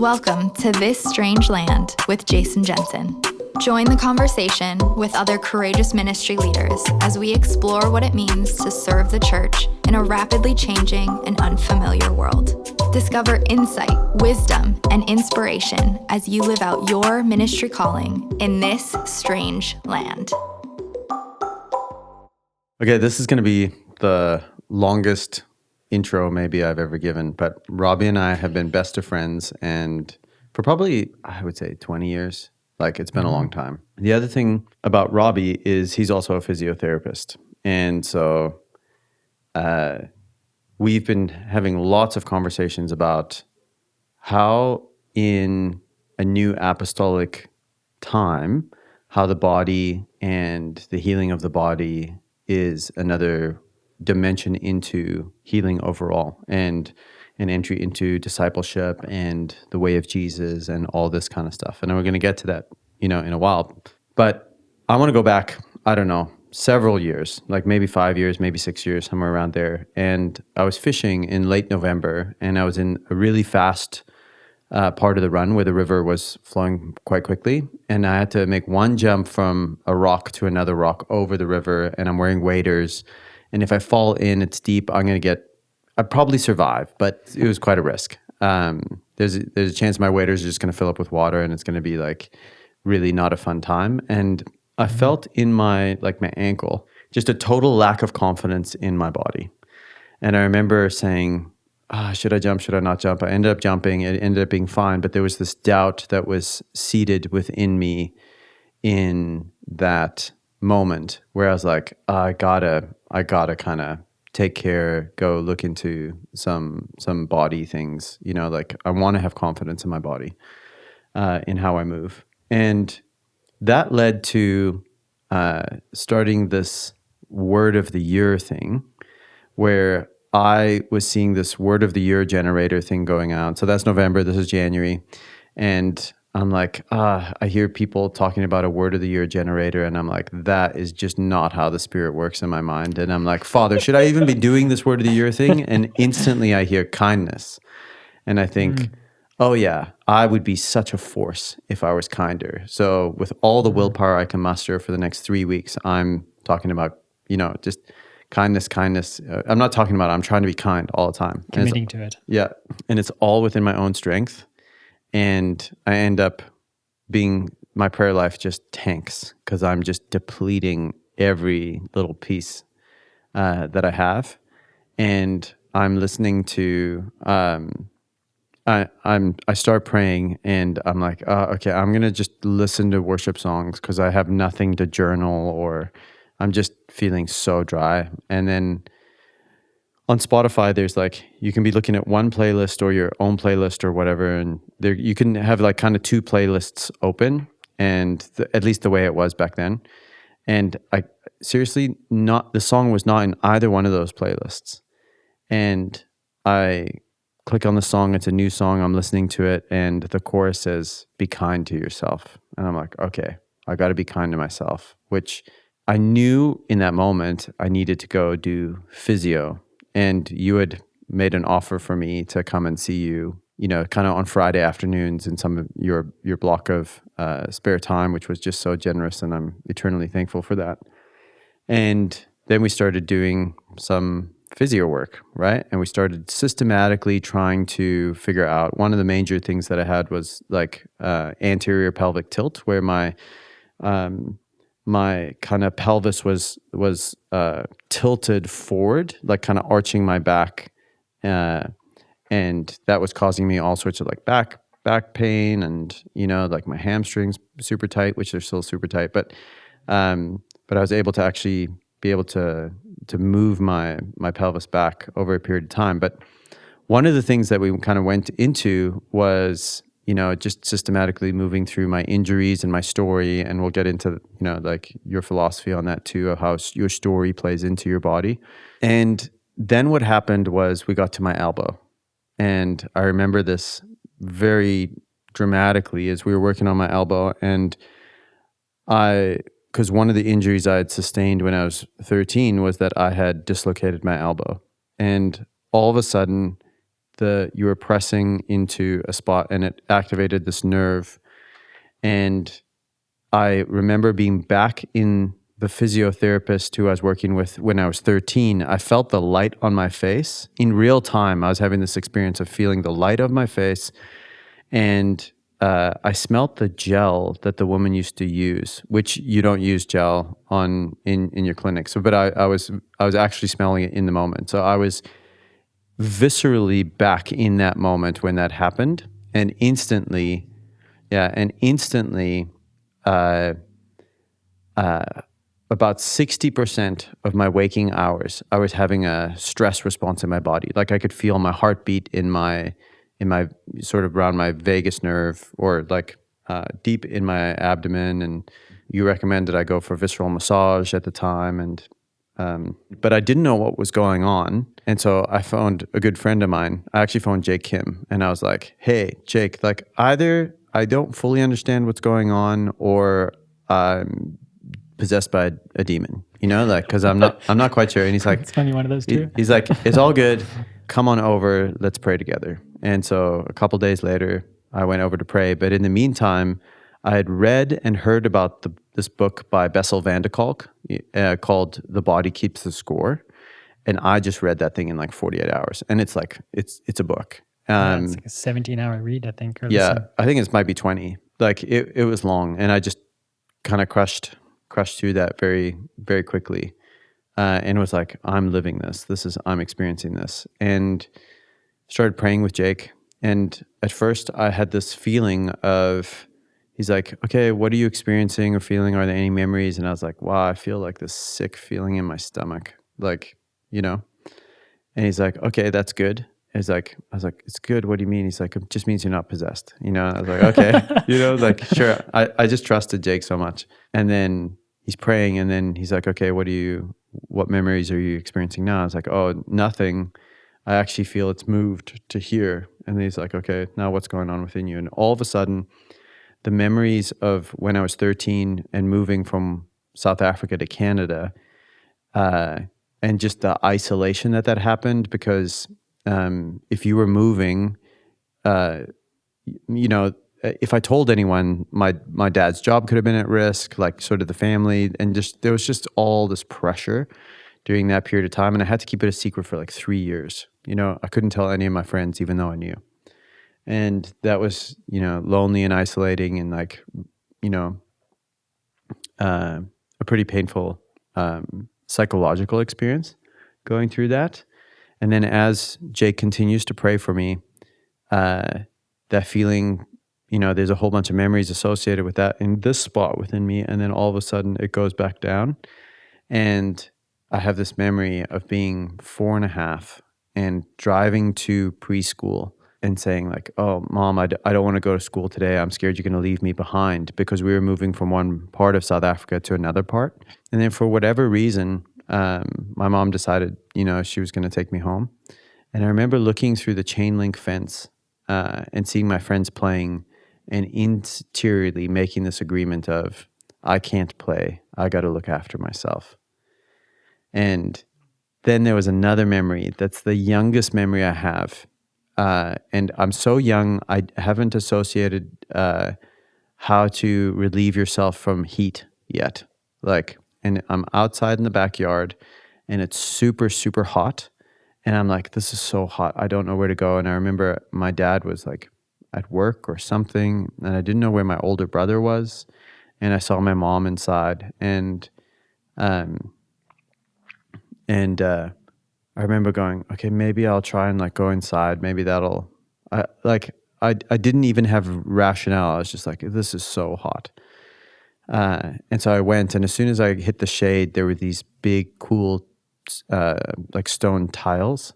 Welcome to This Strange Land with Jason Jensen. Join the conversation with other courageous ministry leaders as we explore what it means to serve the church in a rapidly changing and unfamiliar world. Discover insight, wisdom, and inspiration as you live out your ministry calling in this strange land. Okay, this is going to be the longest intro maybe I've ever given, but Robbie and I have been best of friends and for probably, I would say 20 years. Like it's been a long time. The other thing about Robbie is he's also a physiotherapist. And so we've been having lots of conversations about how in a new apostolic time, how the body and the healing of the body is another dimension into healing overall and an entry into discipleship and the way of Jesus and all this kind of stuff. And we're going to get to that, in a while. But I want to go back, I don't know, several years, like maybe 5 years, maybe 6 years, somewhere around there. And I was fishing in late November and I was in a really fast part of the run where the river was flowing quite quickly. And I had to make one jump from a rock to another rock over the river and I'm wearing waders. And if I fall in, it's deep, I'd probably survive, but it was quite a risk. There's a chance my waders are just going to fill up with water and it's going to be like really not a fun time. And I felt in my ankle, just a total lack of confidence in my body. And I remember saying, should I jump? Should I not jump? I ended up jumping. It ended up being fine, but there was this doubt that was seated within me in that moment where I was like, I gotta kind of take care, go look into some body things, I want to have confidence in my body, in how I move. And that led to starting this word of the year thing where I was seeing this word of the year generator thing going on. So that's November, this is January. And I'm like, I hear people talking about a word of the year generator. And I'm like, that is just not how the Spirit works in my mind. And I'm like, Father, should I even be doing this word of the year thing? And instantly I hear kindness. And I think, oh yeah, I would be such a force if I was kinder. So with all the willpower I can muster for the next 3 weeks, I'm talking about, just kindness. I'm not talking about it. I'm trying to be kind all the time. Committing to it. Yeah. And it's all within my own strength. And I end up my prayer life just tanks because I'm just depleting every little piece that I have. And I'm listening to, I start praying and I'm like, okay, I'm going to just listen to worship songs because I have nothing to journal or I'm just feeling so dry. And then on Spotify, there's you can be looking at one playlist or your own playlist or whatever, and there you can have kind of two playlists open, and at least the way it was back then. And I seriously, the song was not in either one of those playlists. And I click on the song, it's a new song, I'm listening to it, and the chorus says, "Be kind to yourself." And I'm like, okay, I got to be kind to myself, which I knew in that moment I needed to go do physio. And you had made an offer for me to come and see you, kind of on Friday afternoons in some of your block of spare time, which was just so generous. And I'm eternally thankful for that. And then we started doing some physio work, right? And we started systematically trying to figure out, one of the major things that I had was anterior pelvic tilt, where my kind of pelvis was tilted forward, kind of arching my back, and that was causing me all sorts of back pain, and my hamstrings super tight, which they're still super tight, but I was able to actually be able to move my pelvis back over a period of time. But one of the things that we kind of went into was just systematically moving through my injuries and my story. And we'll get into, your philosophy on that too, of how your story plays into your body. And then what happened was we got to my elbow. And I remember this very dramatically as we were working on my elbow. And because one of the injuries I had sustained when I was 13 was that I had dislocated my elbow. And all of a sudden, you were pressing into a spot and it activated this nerve. And I remember being back in the physiotherapist who I was working with when I was 13. I felt the light on my face in real time. I was having this experience of feeling the light of my face, and I smelt the gel that the woman used to use, which you don't use gel in your clinic. So, but I was actually smelling it in the moment. So I was viscerally back in that moment when that happened, and instantly, uh, about 60% of my waking hours, I was having a stress response in my body. Like I could feel my heartbeat in my sort of around my vagus nerve, or like deep in my abdomen. And you recommended I go for visceral massage at the time, and but I didn't know what was going on. And so I phoned a good friend of mine. I actually phoned Jake Kim, and I was like, "Hey, Jake, like either I don't fully understand what's going on, or I'm possessed by a demon, like, because I'm not quite sure." And he's like, It's funny, one of those two. he's like, "It's all good. Come on over. Let's pray together." And so a couple days later, I went over to pray. But in the meantime, I had read and heard about this book by Bessel van der Kolk called "The Body Keeps the Score," and I just read that thing in like 48 hours. And it's like it's a book. It's like a 17-hour read, I think. Or Yeah, listen. I think it might be 20. Like it was long, and I just kind of crushed through that very, very quickly, and was like, I'm living this. I'm experiencing this, and started praying with Jake. And at first, I had this feeling of, he's like, "Okay, what are you experiencing or feeling? Are there any memories?" And I was like, "Wow, I feel like this sick feeling in my stomach, like, And he's like, "Okay, that's good." I was like, "It's good. What do you mean?" He's like, "It just means you're not possessed." I was like, "Okay," like, sure. I just trusted Jake so much. And then he's praying, and then he's like, "Okay, what memories are you experiencing now?" I was like, "Oh, nothing. I actually feel it's moved to here." And he's like, "Okay, now what's going on within you?" And all of a sudden, the memories of when I was 13 and moving from South Africa to Canada, and just the isolation that happened, because if you were moving, if I told anyone, my dad's job could have been at risk, like sort of the family, and just there was just all this pressure during that period of time, and I had to keep it a secret for like 3 years. I couldn't tell any of my friends, even though I knew, and that was lonely and isolating, and like a pretty painful psychological experience going through that. And then as Jake continues to pray for me, that feeling, there's a whole bunch of memories associated with that in this spot within me. And then all of a sudden it goes back down. And I have this memory of being 4.5 and driving to preschool and saying like, "Oh, Mom, I don't want to go to school today. I'm scared you're going to leave me behind," because we were moving from one part of South Africa to another part. And then for whatever reason, my mom decided, she was going to take me home. And I remember looking through the chain link fence and seeing my friends playing, and interiorly making this agreement of, I can't play. I got to look after myself. And then there was another memory. That's the youngest memory I have. And I'm so young, I haven't associated how to relieve yourself from heat yet. Like, and I'm outside in the backyard, and it's super, super hot. And I'm like, this is so hot. I don't know where to go. And I remember my dad was like at work or something, and I didn't know where my older brother was. And I saw my mom inside, and I remember going, okay, maybe I'll try and like go inside. Maybe that'll, I didn't even have rationale. I was just like, this is so hot. And so I went, and as soon as I hit the shade, there were these big, cool, like stone tiles,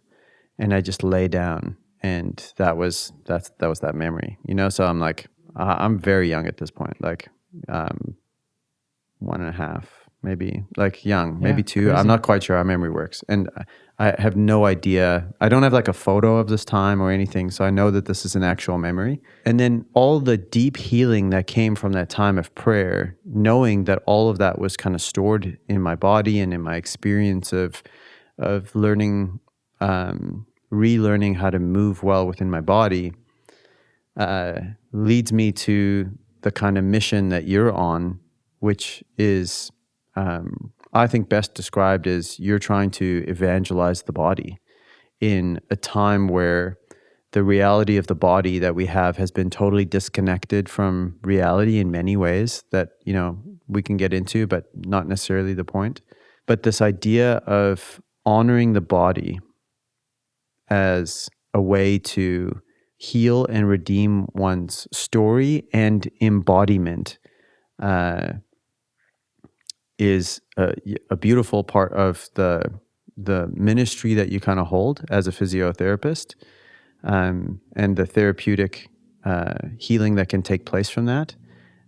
and I just lay down, and that was that memory, So I'm like, I'm very young at this point, like 1.5, maybe, like young, maybe 2. Crazy. I'm not quite sure how memory works, and I have no idea. I don't have like a photo of this time or anything, so I know that this is an actual memory. And then all the deep healing that came from that time of prayer, knowing that all of that was kind of stored in my body and in my experience of learning relearning how to move well within my body leads me to the kind of mission that you're on, which is, I think, best described as you're trying to evangelize the body in a time where the reality of the body that we have has been totally disconnected from reality in many ways that, we can get into, but not necessarily the point. But this idea of honoring the body as a way to heal and redeem one's story and embodiment is a beautiful part of the ministry that you kind of hold as a physiotherapist, and the therapeutic healing that can take place from that.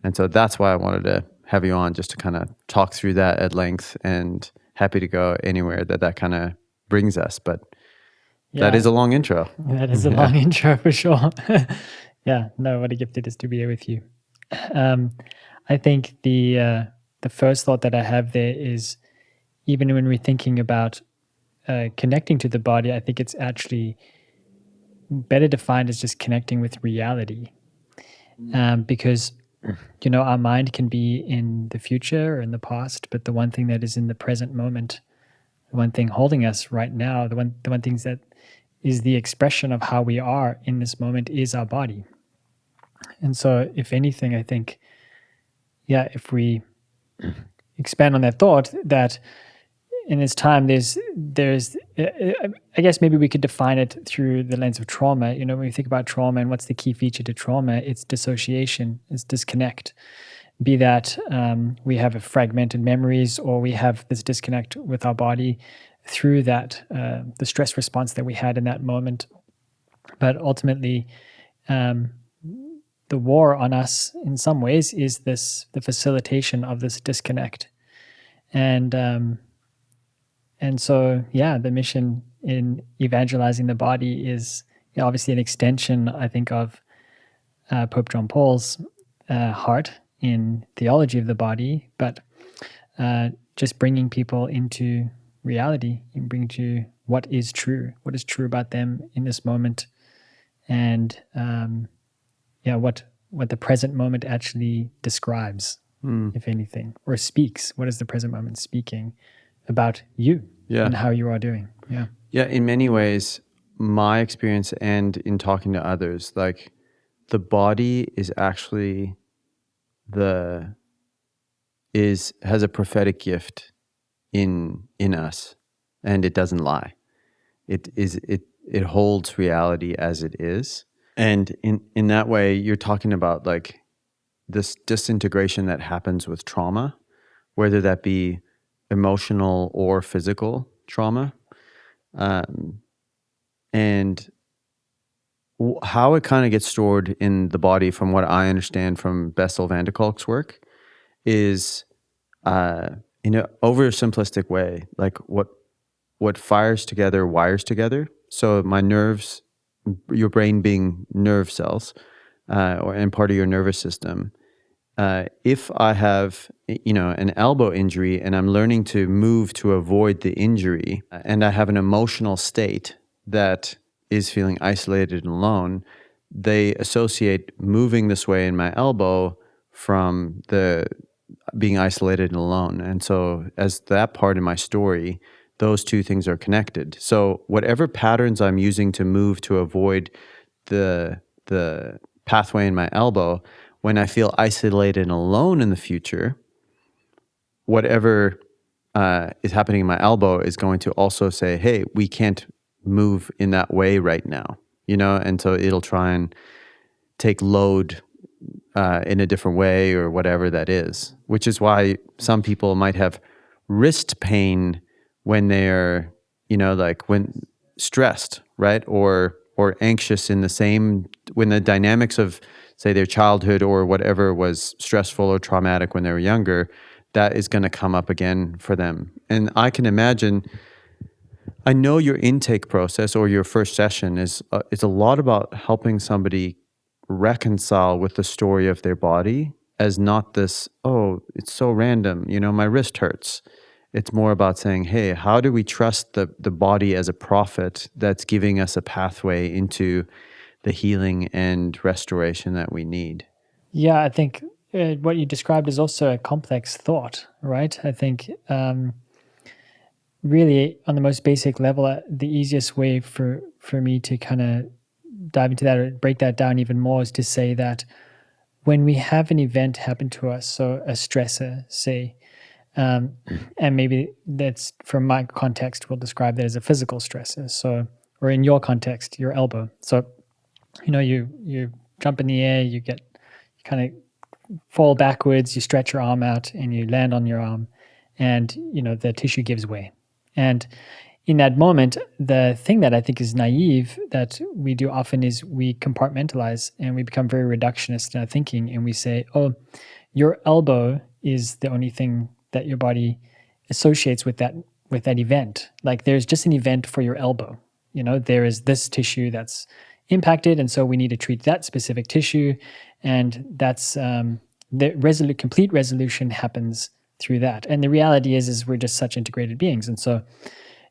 And so that's why I wanted to have you on, just to kind of talk through that at length, and happy to go anywhere that kind of brings us. But that is a long intro. That is a long intro for sure. No, what a gift it is to be here with you. I think the first thought that I have there is, even when we're thinking about connecting to the body, I think it's actually better defined as just connecting with reality. Because, our mind can be in the future or in the past, but the one thing that is in the present moment, the one thing holding us right now, the one thing that is the expression of how we are in this moment is our body. And so, if anything, I think, if we expand on that thought, that in this time, there's, I guess maybe we could define it through the lens of trauma. When we think about trauma and what's the key feature to trauma, it's dissociation, it's disconnect. Be that we have a fragmented memories, or we have this disconnect with our body through that, the stress response that we had in that moment. But ultimately, the war on us in some ways is the facilitation of this disconnect. And so, the mission in evangelizing the body is obviously an extension, I think, of Pope John Paul's heart in theology of the body, but just bringing people into reality and bringing to what is true about them in this moment, and what the present moment actually describes, if anything, or speaks. What is the present moment speaking about you and how you are doing? In many ways, my experience and in talking to others, like, the body is actually has a prophetic gift in us, and it doesn't lie. It holds reality as it is. And in that way, you're talking about, like, this disintegration that happens with trauma, whether that be emotional or physical trauma, and how it kind of gets stored in the body, from what I understand from Bessel van der Kolk's work, is in an oversimplistic way, like what fires together wires together. So my nerves, your brain being nerve cells, and part of your nervous system. If I have, an elbow injury and I'm learning to move to avoid the injury, and I have an emotional state that is feeling isolated and alone, they associate moving this way in my elbow from the being isolated and alone. And so, as that part in my story, those two things are connected. So whatever patterns I'm using to move to avoid the pathway in my elbow, when I feel isolated and alone in the future, whatever is happening in my elbow is going to also say, hey, we can't move in that way right now, and so it'll try and take load in a different way, or whatever that is, which is why some people might have wrist pain when they're, like, when stressed, right? Or anxious when the dynamics of, say, their childhood or whatever was stressful or traumatic when they were younger, that is going to come up again for them. And I can imagine, I know your intake process or your first session is a lot about helping somebody reconcile with the story of their body as not this, oh, it's so random, my wrist hurts. It's more about saying, hey, how do we trust the body as a prophet that's giving us a pathway into the healing and restoration that we need? Yeah, I think what you described is also a complex thought, right? I think really on the most basic level, the easiest way for me to kind of dive into that or break that down even more is to say that when we have an event happen to us, so a stressor, say, and maybe that's from my context, we'll describe that as a physical stressor. So, or in your context, your elbow. So, you jump in the air, you kind of fall backwards, you stretch your arm out, and you land on your arm, and the tissue gives way. And in that moment, the thing that I think is naive that we do often is we compartmentalize and we become very reductionist in our thinking, and we say, "Oh, your elbow is the only thing that your body associates with that event. Like there's just an event for your elbow. There is this tissue that's impacted, and so we need to treat that specific tissue, and that's the complete resolution happens through that. And the reality is we're just such integrated beings, and so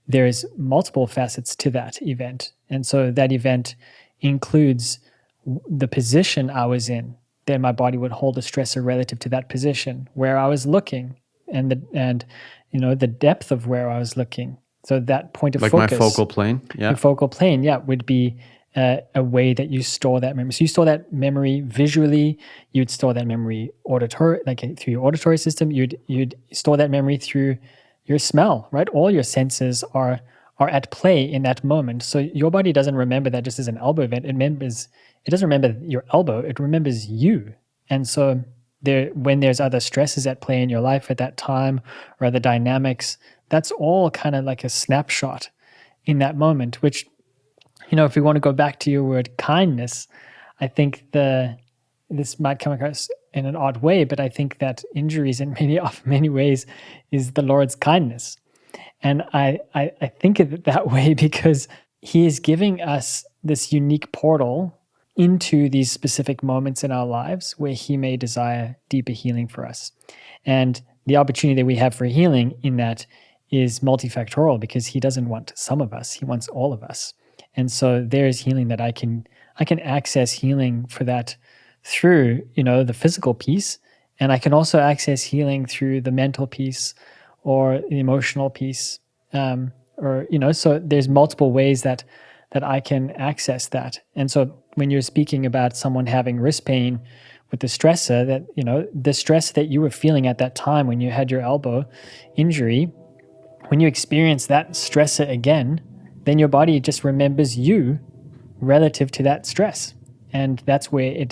there's multiple facets to that event, and so that event includes the position I was in. Then my body would hold a stressor relative to that position, where I was looking, and the depth of where I was looking. So that point of Like focus, my focal plane, yeah. your focal plane, would be a way that you store that memory. So you store that memory visually. You'd store that memory auditory, like through your auditory system. You'd store that memory through your smell, right? All your senses are at play in that moment. So your body doesn't remember that just as an elbow event. It doesn't remember your elbow. It remembers you. And so when there's other stresses at play in your life at that time or other dynamics, that's all kind of like a snapshot in that moment, which, if we want to go back to your word kindness, I think this might come across in an odd way, but I think that injuries in many ways is the Lord's kindness. And I think of it that way because he is giving us this unique portal into these specific moments in our lives where he may desire deeper healing for us. And the opportunity that we have for healing in that is multifactorial because he doesn't want some of us, he wants all of us. And so there is healing that I can access healing for that through, the physical piece. And I can also access healing through the mental piece or the emotional piece. So there's multiple ways that I can access that. And so when you're speaking about someone having wrist pain with the stressor, that, the stress that you were feeling at that time when you had your elbow injury, when you experience that stressor again, then your body just remembers you relative to that stress. And that's where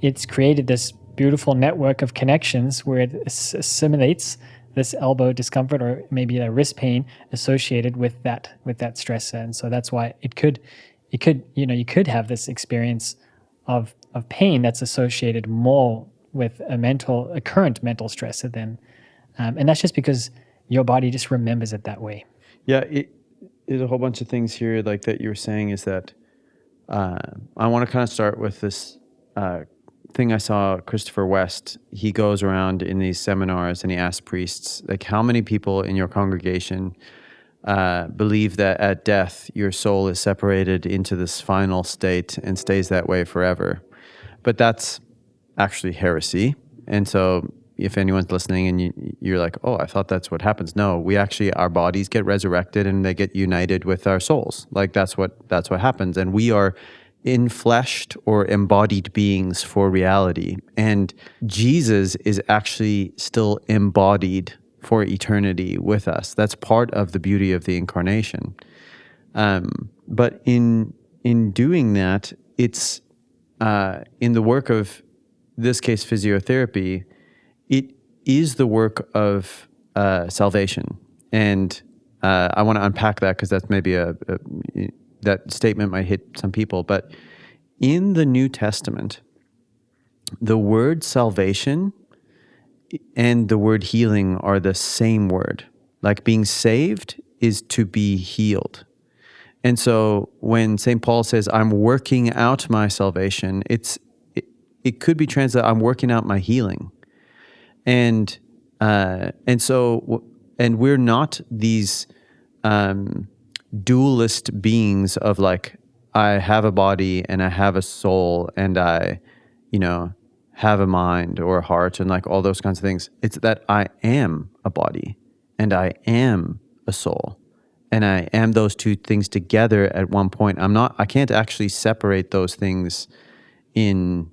it's created this beautiful network of connections where it assimilates this elbow discomfort or maybe a wrist pain associated with that stressor. And so that's why you could have this experience of pain that's associated more with a current mental stressor than, and that's just because your body just remembers it that way. Yeah, there's a whole bunch of things here like that you were saying is that I want to kind of start with this thing I saw Christopher West. He goes around in these seminars and he asks priests, like, how many people in your congregation believe that at death your soul is separated into this final state and stays that way forever? But that's actually heresy. And so if anyone's listening and you're like, oh, I thought that's what happens. No, our bodies get resurrected and they get united with our souls. Like that's what happens. And we are infleshed or embodied beings for reality. And Jesus is actually still embodied for eternity with us. That's part of the beauty of the incarnation. But in doing that, it's in the work of this case physiotherapy, it is the work of salvation. And I want to unpack that because that's maybe that statement might hit some people. But in the New Testament, the word salvation and the word healing are the same word. Like being saved is to be healed. And so when St. Paul says, I'm working out my salvation, it could be translated, I'm working out my healing. And so And we're not these dualist beings of like, I have a body and I have a soul and I, have a mind or a heart and like all those kinds of things. It's that I am a body and I am a soul and I am those two things together at one point. I can't actually separate those things in,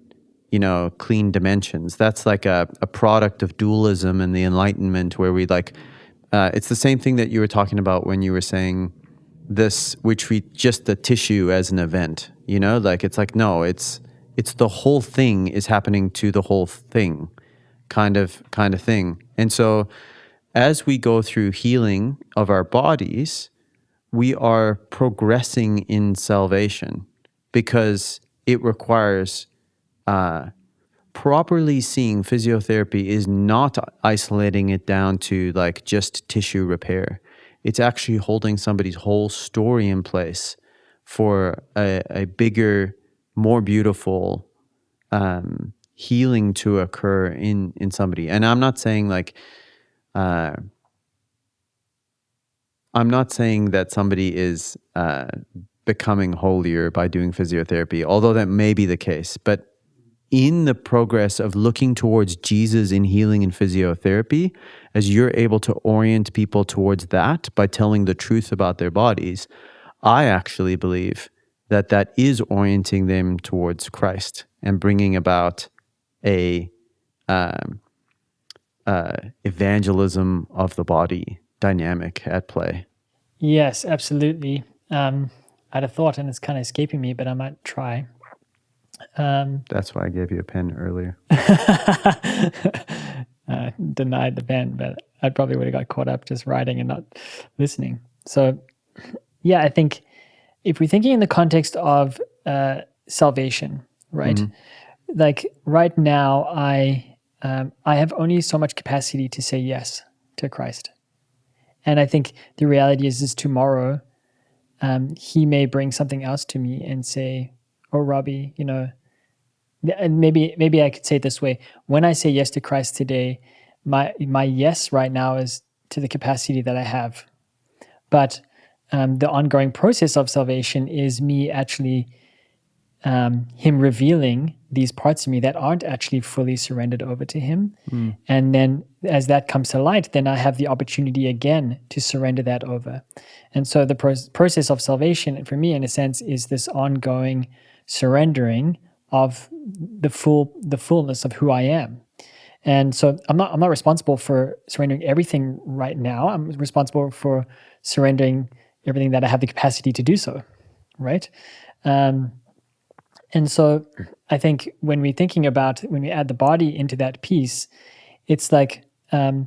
clean dimensions. That's like a product of dualism and the Enlightenment where we like, it's the same thing that you were talking about when you were saying this, we treat just the tissue as an event, like it's like, no, it's the whole thing is happening to the whole thing kind of thing. And so as we go through healing of our bodies, we are progressing in salvation because it requires properly seeing physiotherapy is not isolating it down to like just tissue repair. It's actually holding somebody's whole story in place for a bigger, more beautiful healing to occur in somebody. And I'm not saying like, I'm not saying that somebody is becoming holier by doing physiotherapy, although that may be the case. But in the progress of looking towards Jesus in healing and physiotherapy, as you're able to orient people towards that by telling the truth about their bodies, I actually believe that is orienting them towards Christ and bringing about a evangelism of the body dynamic at play. Yes, absolutely. I had a thought and it's kind of escaping me, but I might try. That's why I gave you a pen earlier. Denied the pen, but I probably would have got caught up just writing and not listening. So, yeah, I think if we're thinking in the context of salvation, right? Mm-hmm. Like right now, I have only so much capacity to say yes to Christ, and I think the reality is tomorrow, He may bring something else to me and say, "Oh, Robbie, and maybe I could say it this way: when I say yes to Christ today, my yes right now is to the capacity that I have, but the ongoing process of salvation is me actually Him revealing these parts of me that aren't actually fully surrendered over to Him, and then as that comes to light, then I have the opportunity again to surrender that over, and so the process of salvation for me, in a sense, is this ongoing surrendering of the fullness of who I am. And so I'm not responsible for surrendering everything right now. I'm responsible for surrendering everything that I have the capacity to do so, right? And so I think when we add the body into that piece, it's like what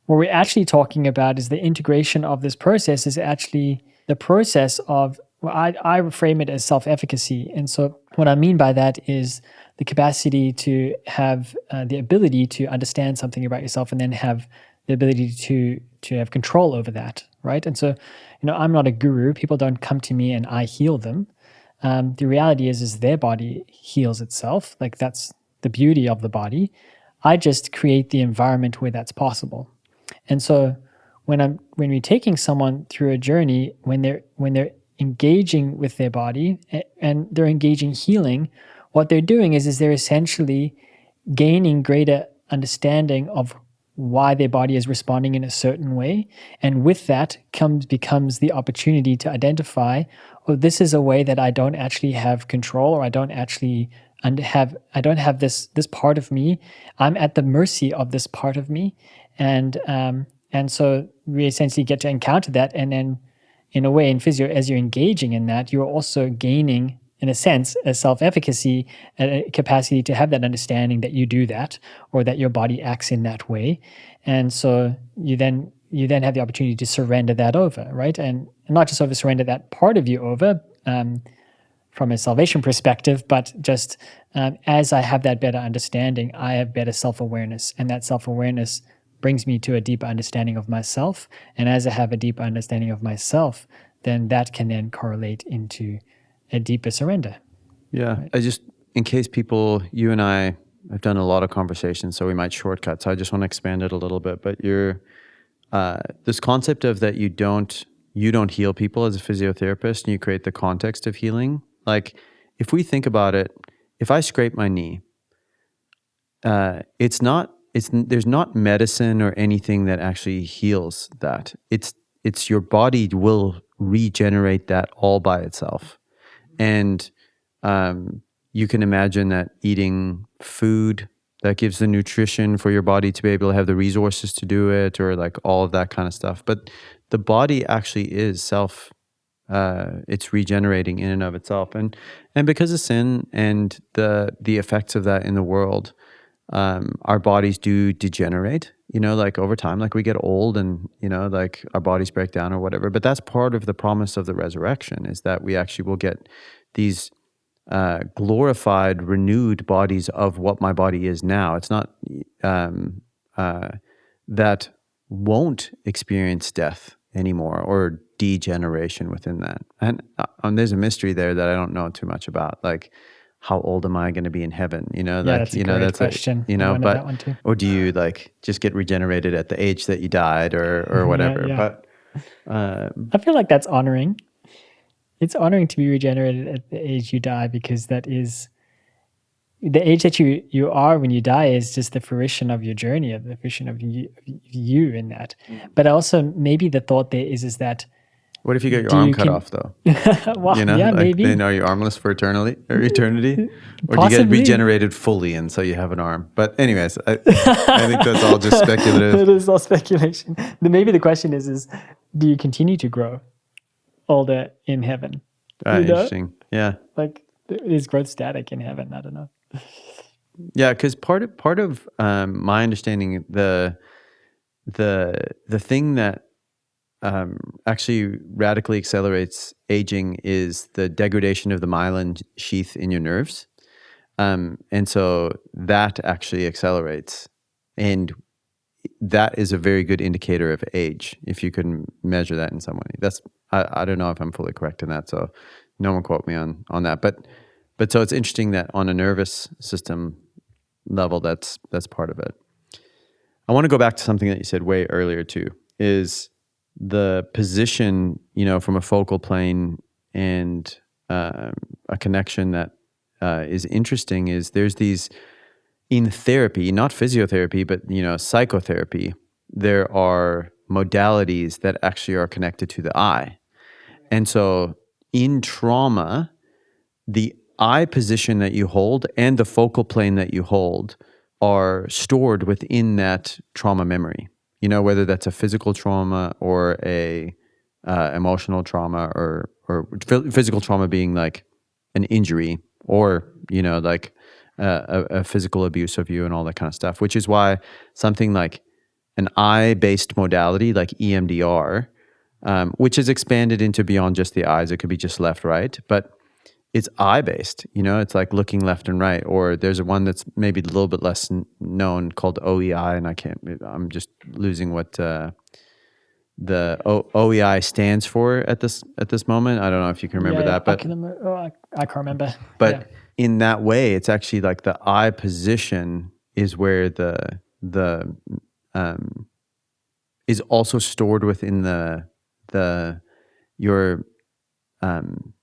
we're actually talking about is the integration of this process is actually the process of, well, I frame it as self-efficacy. And so what I mean by that is the capacity to have the ability to understand something about yourself and then have the ability to have control over that, right? And so, I'm not a guru. People don't come to me and I heal them. The reality is their body heals itself. Like that's the beauty of the body. I just create the environment where that's possible. And so when we're taking someone through a journey, when they're engaging with their body and they're engaging healing, what they're doing is they're essentially gaining greater understanding of why their body is responding in a certain way. And with that becomes the opportunity to identify, oh, this is a way that I don't actually have control, or I don't actually have this part of me. I'm at the mercy of this part of me. And so we essentially get to encounter that. And then in a way, in physio, as you're engaging in that, you're also gaining, in a sense, a self-efficacy, a capacity to have that understanding that you do that, or that your body acts in that way. And so you then have the opportunity to surrender that over, right? And not just surrender that part of you over from a salvation perspective, but just as I have that better understanding, I have better self-awareness. And that self-awareness brings me to a deeper understanding of myself. And as I have a deeper understanding of myself, then that can then correlate into a deeper surrender. Yeah. Right? In case you and I have done a lot of conversations, so we might shortcut. So I just want to expand it a little bit. But this concept of that you don't heal people as a physiotherapist, and you create the context of healing. Like, if we think about it, if I scrape my knee, there's not medicine or anything that actually heals that. It's your body will regenerate that all by itself. And you can imagine that eating food that gives the nutrition for your body to be able to have the resources to do it, or like all of that kind of stuff. But the body actually is it's regenerating in and of itself. And because of sin and the effects of that in the world, our bodies do degenerate, like over time, like we get old and, like our bodies break down or whatever. But that's part of the promise of the resurrection, is that we actually will get these glorified, renewed bodies of what my body is now. It's not that won't experience death anymore or degeneration within that. And there's a mystery there that I don't know too much about, like how old am I going to be in heaven? That's a great question. I wanted that one too. Or do you like just get regenerated at the age that you died or whatever? Yeah. But I feel like that's honoring. It's honoring to be regenerated at the age you die, because that is the age that you are when you die is just the fruition of your journey, of the fruition of you in that. But also maybe the thought there is that, what if you get your arm cut off though? Well, yeah, maybe. Then are you armless for eternity? Or do Possibly. you get regenerated fully and so you have an arm? But anyways, I think that's all just speculative. It is all speculation. Then maybe the question is do you continue to grow older in heaven? Interesting. Yeah. Like, is growth static in heaven? I don't know. Yeah, because part of my understanding, the thing that actually radically accelerates aging is the degradation of the myelin sheath in your nerves, and so that actually accelerates, and that is a very good indicator of age if you can measure that in some way. That's I don't know if I'm fully correct in that, so no one quote me on that, but so it's interesting that on a nervous system level, that's part of it. I want to go back to something that you said way earlier too, is the position, from a focal plane and a connection that is interesting, is there's these, in therapy, not physiotherapy, but, psychotherapy, there are modalities that actually are connected to the eye. And so in trauma, the eye position that you hold and the focal plane that you hold are stored within that trauma memory. Whether that's a physical trauma or a emotional trauma, or physical trauma being like an injury, or like a physical abuse of you and all that kind of stuff. Which is why something like an eye-based modality like EMDR, which is expanded into beyond just the eyes. It could be just left, right, but it's eye-based, it's like looking left and right. Or there's one that's maybe a little bit less known called OEI, and I'm just losing what the OEI stands for at this moment. I don't know if you can remember that, but I can't remember. But in that way, it's actually like the eye position is where the is also stored within your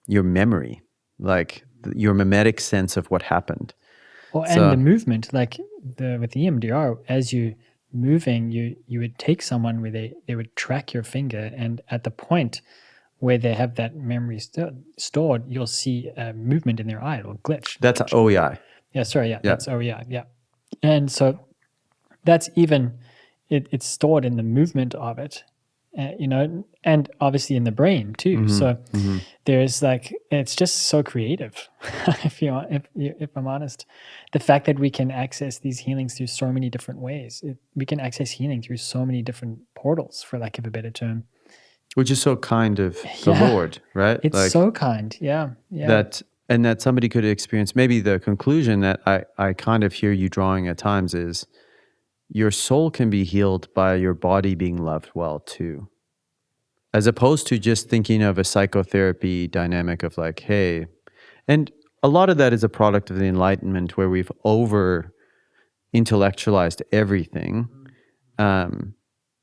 memory, like your mimetic sense of what happened. Well, and the movement, like with the EMDR, as you moving, you would take someone where they would track your finger, and at the point where they have that memory stored, you'll see a movement in their eye. It'll glitch. That's OEI. Yeah, sorry. Yeah, that's OEI. Yeah. And so that's even, it's stored in the movement of it, and obviously in the brain too. Mm-hmm. So there's like, it's just so creative. if I'm honest, the fact that we can access these healings through so many different ways, we can access healing through so many different portals, for lack of a better term. Which is so kind of the Lord, right? It's like, so kind, yeah. That somebody could experience. Maybe the conclusion that I kind of hear you drawing at times is your soul can be healed by your body being loved well too. As opposed to just thinking of a psychotherapy dynamic of like, hey, and a lot of that is a product of the Enlightenment, where we've over intellectualized everything.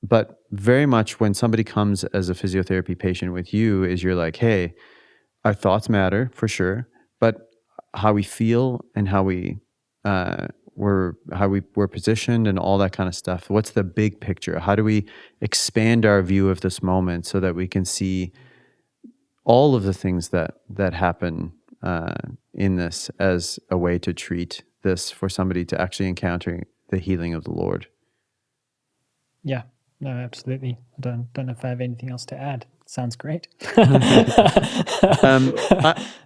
but very much when somebody comes as a physiotherapy patient with you, is you're like, hey, our thoughts matter for sure, but how we feel and how we're positioned and all that kind of stuff. What's the big picture? How do we expand our view of this moment so that we can see all of the things that happen in this as a way to treat this for somebody to actually encounter the healing of the Lord? Yeah, no, absolutely. I don't know if I have anything else to add. Sounds great.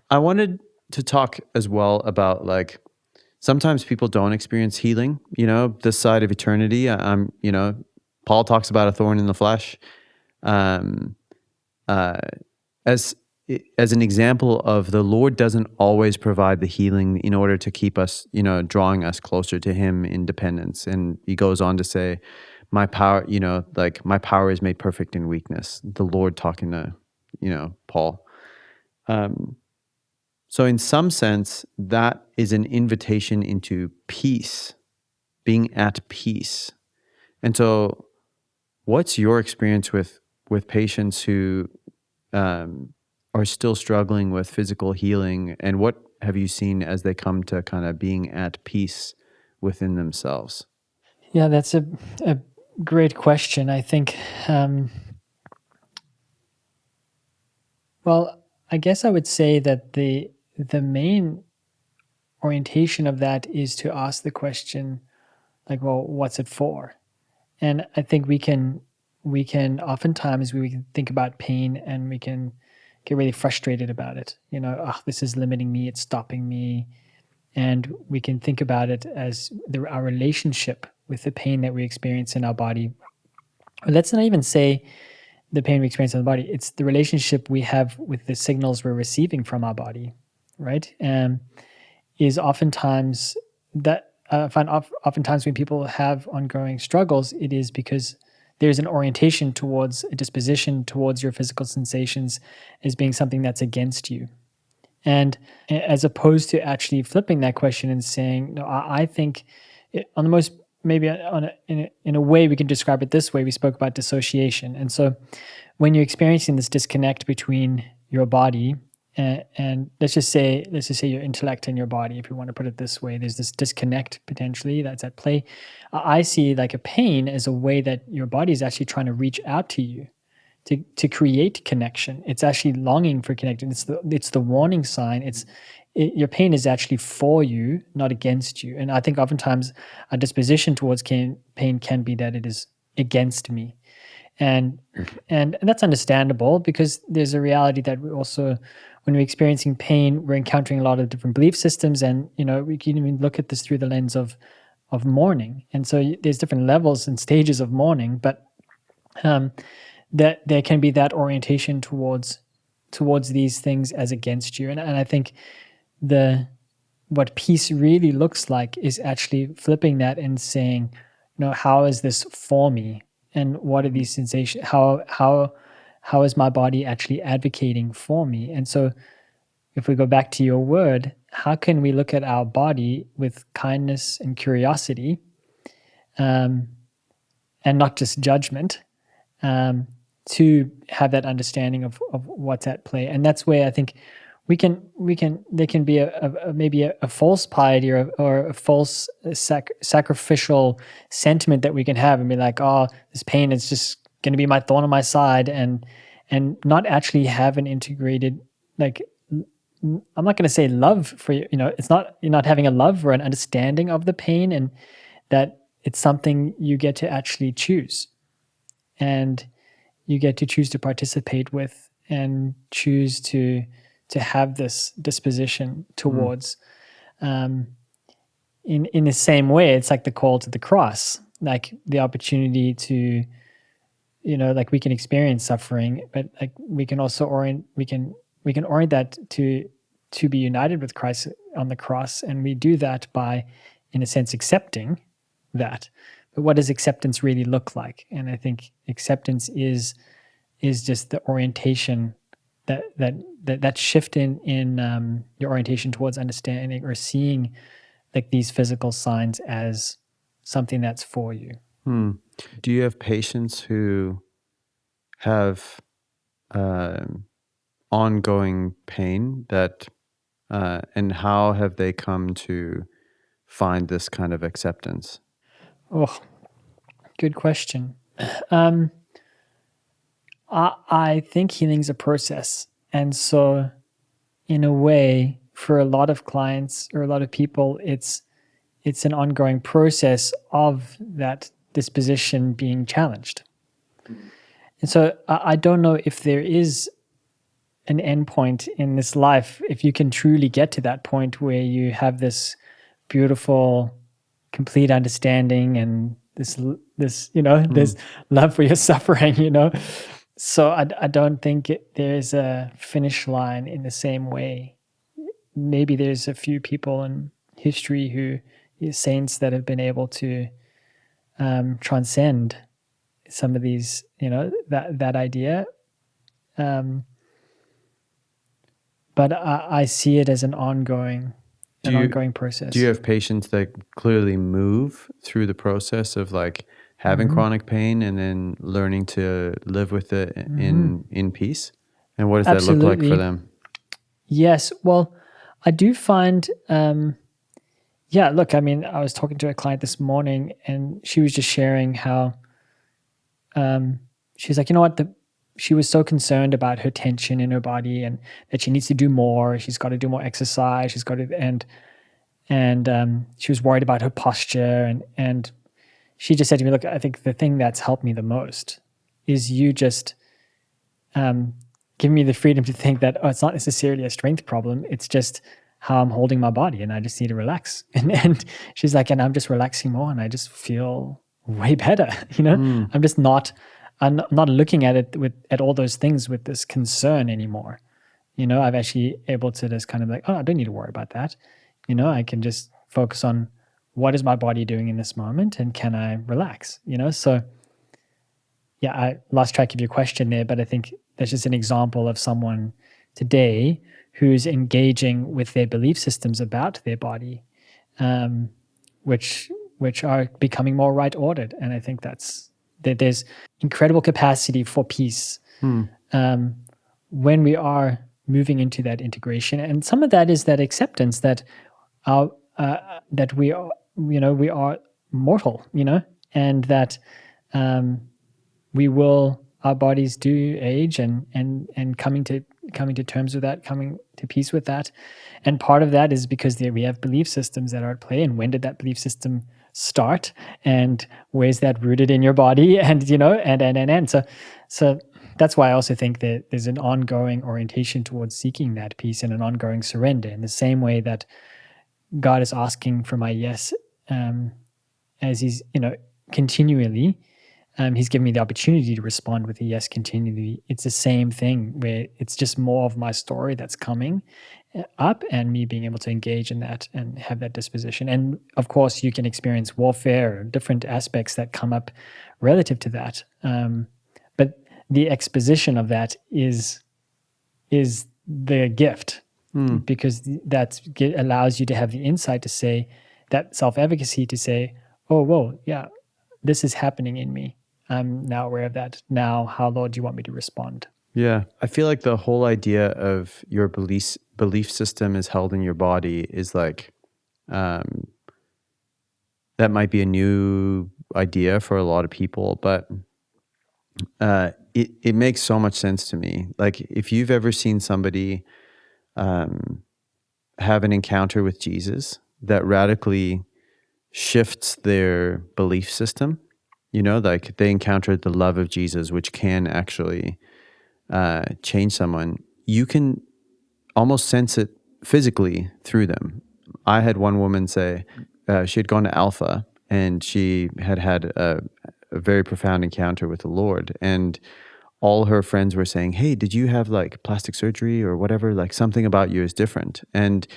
I wanted to talk as well about, like, sometimes people don't experience healing, this side of eternity. Paul talks about a thorn in the flesh. Um, uh, as as an example of the Lord doesn't always provide the healing in order to keep us, drawing us closer to Him in dependence. And he goes on to say, my power, my power is made perfect in weakness. The Lord talking to, Paul. So in some sense, that is an invitation into peace, being at peace. And so what's your experience with patients who are still struggling with physical healing, and what have you seen as they come to kind of being at peace within themselves? Yeah, that's a great question. I think, well, I guess I would say that the main orientation of that is to ask the question, like, well, what's it for? And I think we can oftentimes we can think about pain and we can get really frustrated about it. This is limiting me, it's stopping me. And we can think about it as our relationship with the pain that we experience in our body. Or let's not even say the pain we experience in the body, it's the relationship we have with the signals we're receiving from our body, right? Is oftentimes that I find oftentimes when people have ongoing struggles, it is because there's an orientation towards a disposition towards your physical sensations as being something that's against you. And as opposed to actually flipping that question and saying, no, I think on the most, maybe in a way we can describe it this way, we spoke about dissociation. And so when you're experiencing this disconnect between your body and let's just say your intellect and your body, if you want to put it this way, there's this disconnect potentially that's at play. I see like a pain as a way that your body is actually trying to reach out to you to create connection. It's actually longing for connection. It's the warning sign. Your pain is actually for you, not against you. And I think oftentimes a disposition towards pain can be that it is against me. And that's understandable because there's a reality that we also, when we're experiencing pain, we're encountering a lot of different belief systems, and we can even look at this through the lens of mourning. And so there's different levels and stages of mourning, but that there can be that orientation towards these things as against you. And I think what peace really looks like is actually flipping that and saying, how is this for me? And what are these sensations? How is my body actually advocating for me? And so if we go back to your word, how can we look at our body with kindness and curiosity, and not just judgment, to have that understanding of what's at play? And that's where I think there can be maybe a false piety or a false sacrificial sentiment that we can have and be like, oh, this pain is just going to be my thorn on my side, and not actually have an integrated, like, I'm not going to say love for you. It's not, you're not having a love or an understanding of the pain, and that it's something you get to actually choose, and you get to choose to participate with and choose to have this disposition towards. In the same way, it's like the call to the cross, like the opportunity to, like we can experience suffering, but like we can also orient that to be united with Christ on the cross. And we do that by, in a sense, accepting that. But what does acceptance really look like? And I think acceptance is just the orientation, that shift in your orientation towards understanding or seeing like these physical signs as something that's for you. Do you have patients who have ongoing pain that, and how have they come to find this kind of acceptance? Oh, good question. I think healing's a process. And so, in a way, for a lot of clients or a lot of people, it's an ongoing process of that disposition being challenged. And so I don't know if there is an endpoint in this life, if you can truly get to that point where you have this beautiful, complete understanding and this this love for your suffering, So I don't think there's a finish line in the same way. Maybe there's a few people in history saints that have been able to transcend some of these, that idea. But I see it as an ongoing process. Do you have patients that clearly move through the process of like having chronic pain and then learning to live with it in peace? And what does that look like for them? Yes. Well, I do find, look, I mean, I was talking to a client this morning and she was just sharing how she's like, you know what, she was so concerned about her tension in her body and that she needs to do more. She's got to do more exercise. She's got to, and she was worried about her posture. And she just said to me, look, I think the thing that's helped me the most is you just give me the freedom to think that, it's not necessarily a strength problem. It's just how I'm holding my body and I just need to relax. And she's like, and I'm just relaxing more and I just feel way better. I'm not looking at it at all those things with this concern anymore. I've actually able to just kind of like, I don't need to worry about that. I can just focus on what is my body doing in this moment and can I relax, So yeah, I lost track of your question there, but I think that's just an example of someone today who's engaging with their belief systems about their body, which are becoming more right ordered. And I think that there's incredible capacity for peace when we are moving into that integration. And some of that is that acceptance that that we are, we are mortal, and that our bodies do age and coming to terms with that, coming to peace with that. And part of that is because we have belief systems that are at play. And when did that belief system start? And where's that rooted in your body? And, and so that's why I also think that there's an ongoing orientation towards seeking that peace and an ongoing surrender in the same way that God is asking for my yes, as he's, continually, he's given me the opportunity to respond with a yes continually. It's the same thing where it's just more of my story that's coming up and me being able to engage in that and have that disposition. And of course, you can experience warfare or different aspects that come up relative to that. But the exposition of that is the gift, because that allows you to have the insight to say, that self-efficacy to say, oh, whoa, yeah, this is happening in me. I'm now aware of that. Now, how, Lord, do you want me to respond? Yeah. I feel like the whole idea of your belief system is held in your body is like, that might be a new idea for a lot of people, but it makes so much sense to me. Like if you've ever seen somebody have an encounter with Jesus that radically shifts their belief system, like they encountered the love of Jesus, which can actually change someone, you can almost sense it physically through them. I had one woman say she had gone to Alpha and she had a very profound encounter with the Lord, and all her friends were saying, hey, did you have like plastic surgery or whatever? Like something about you is different. And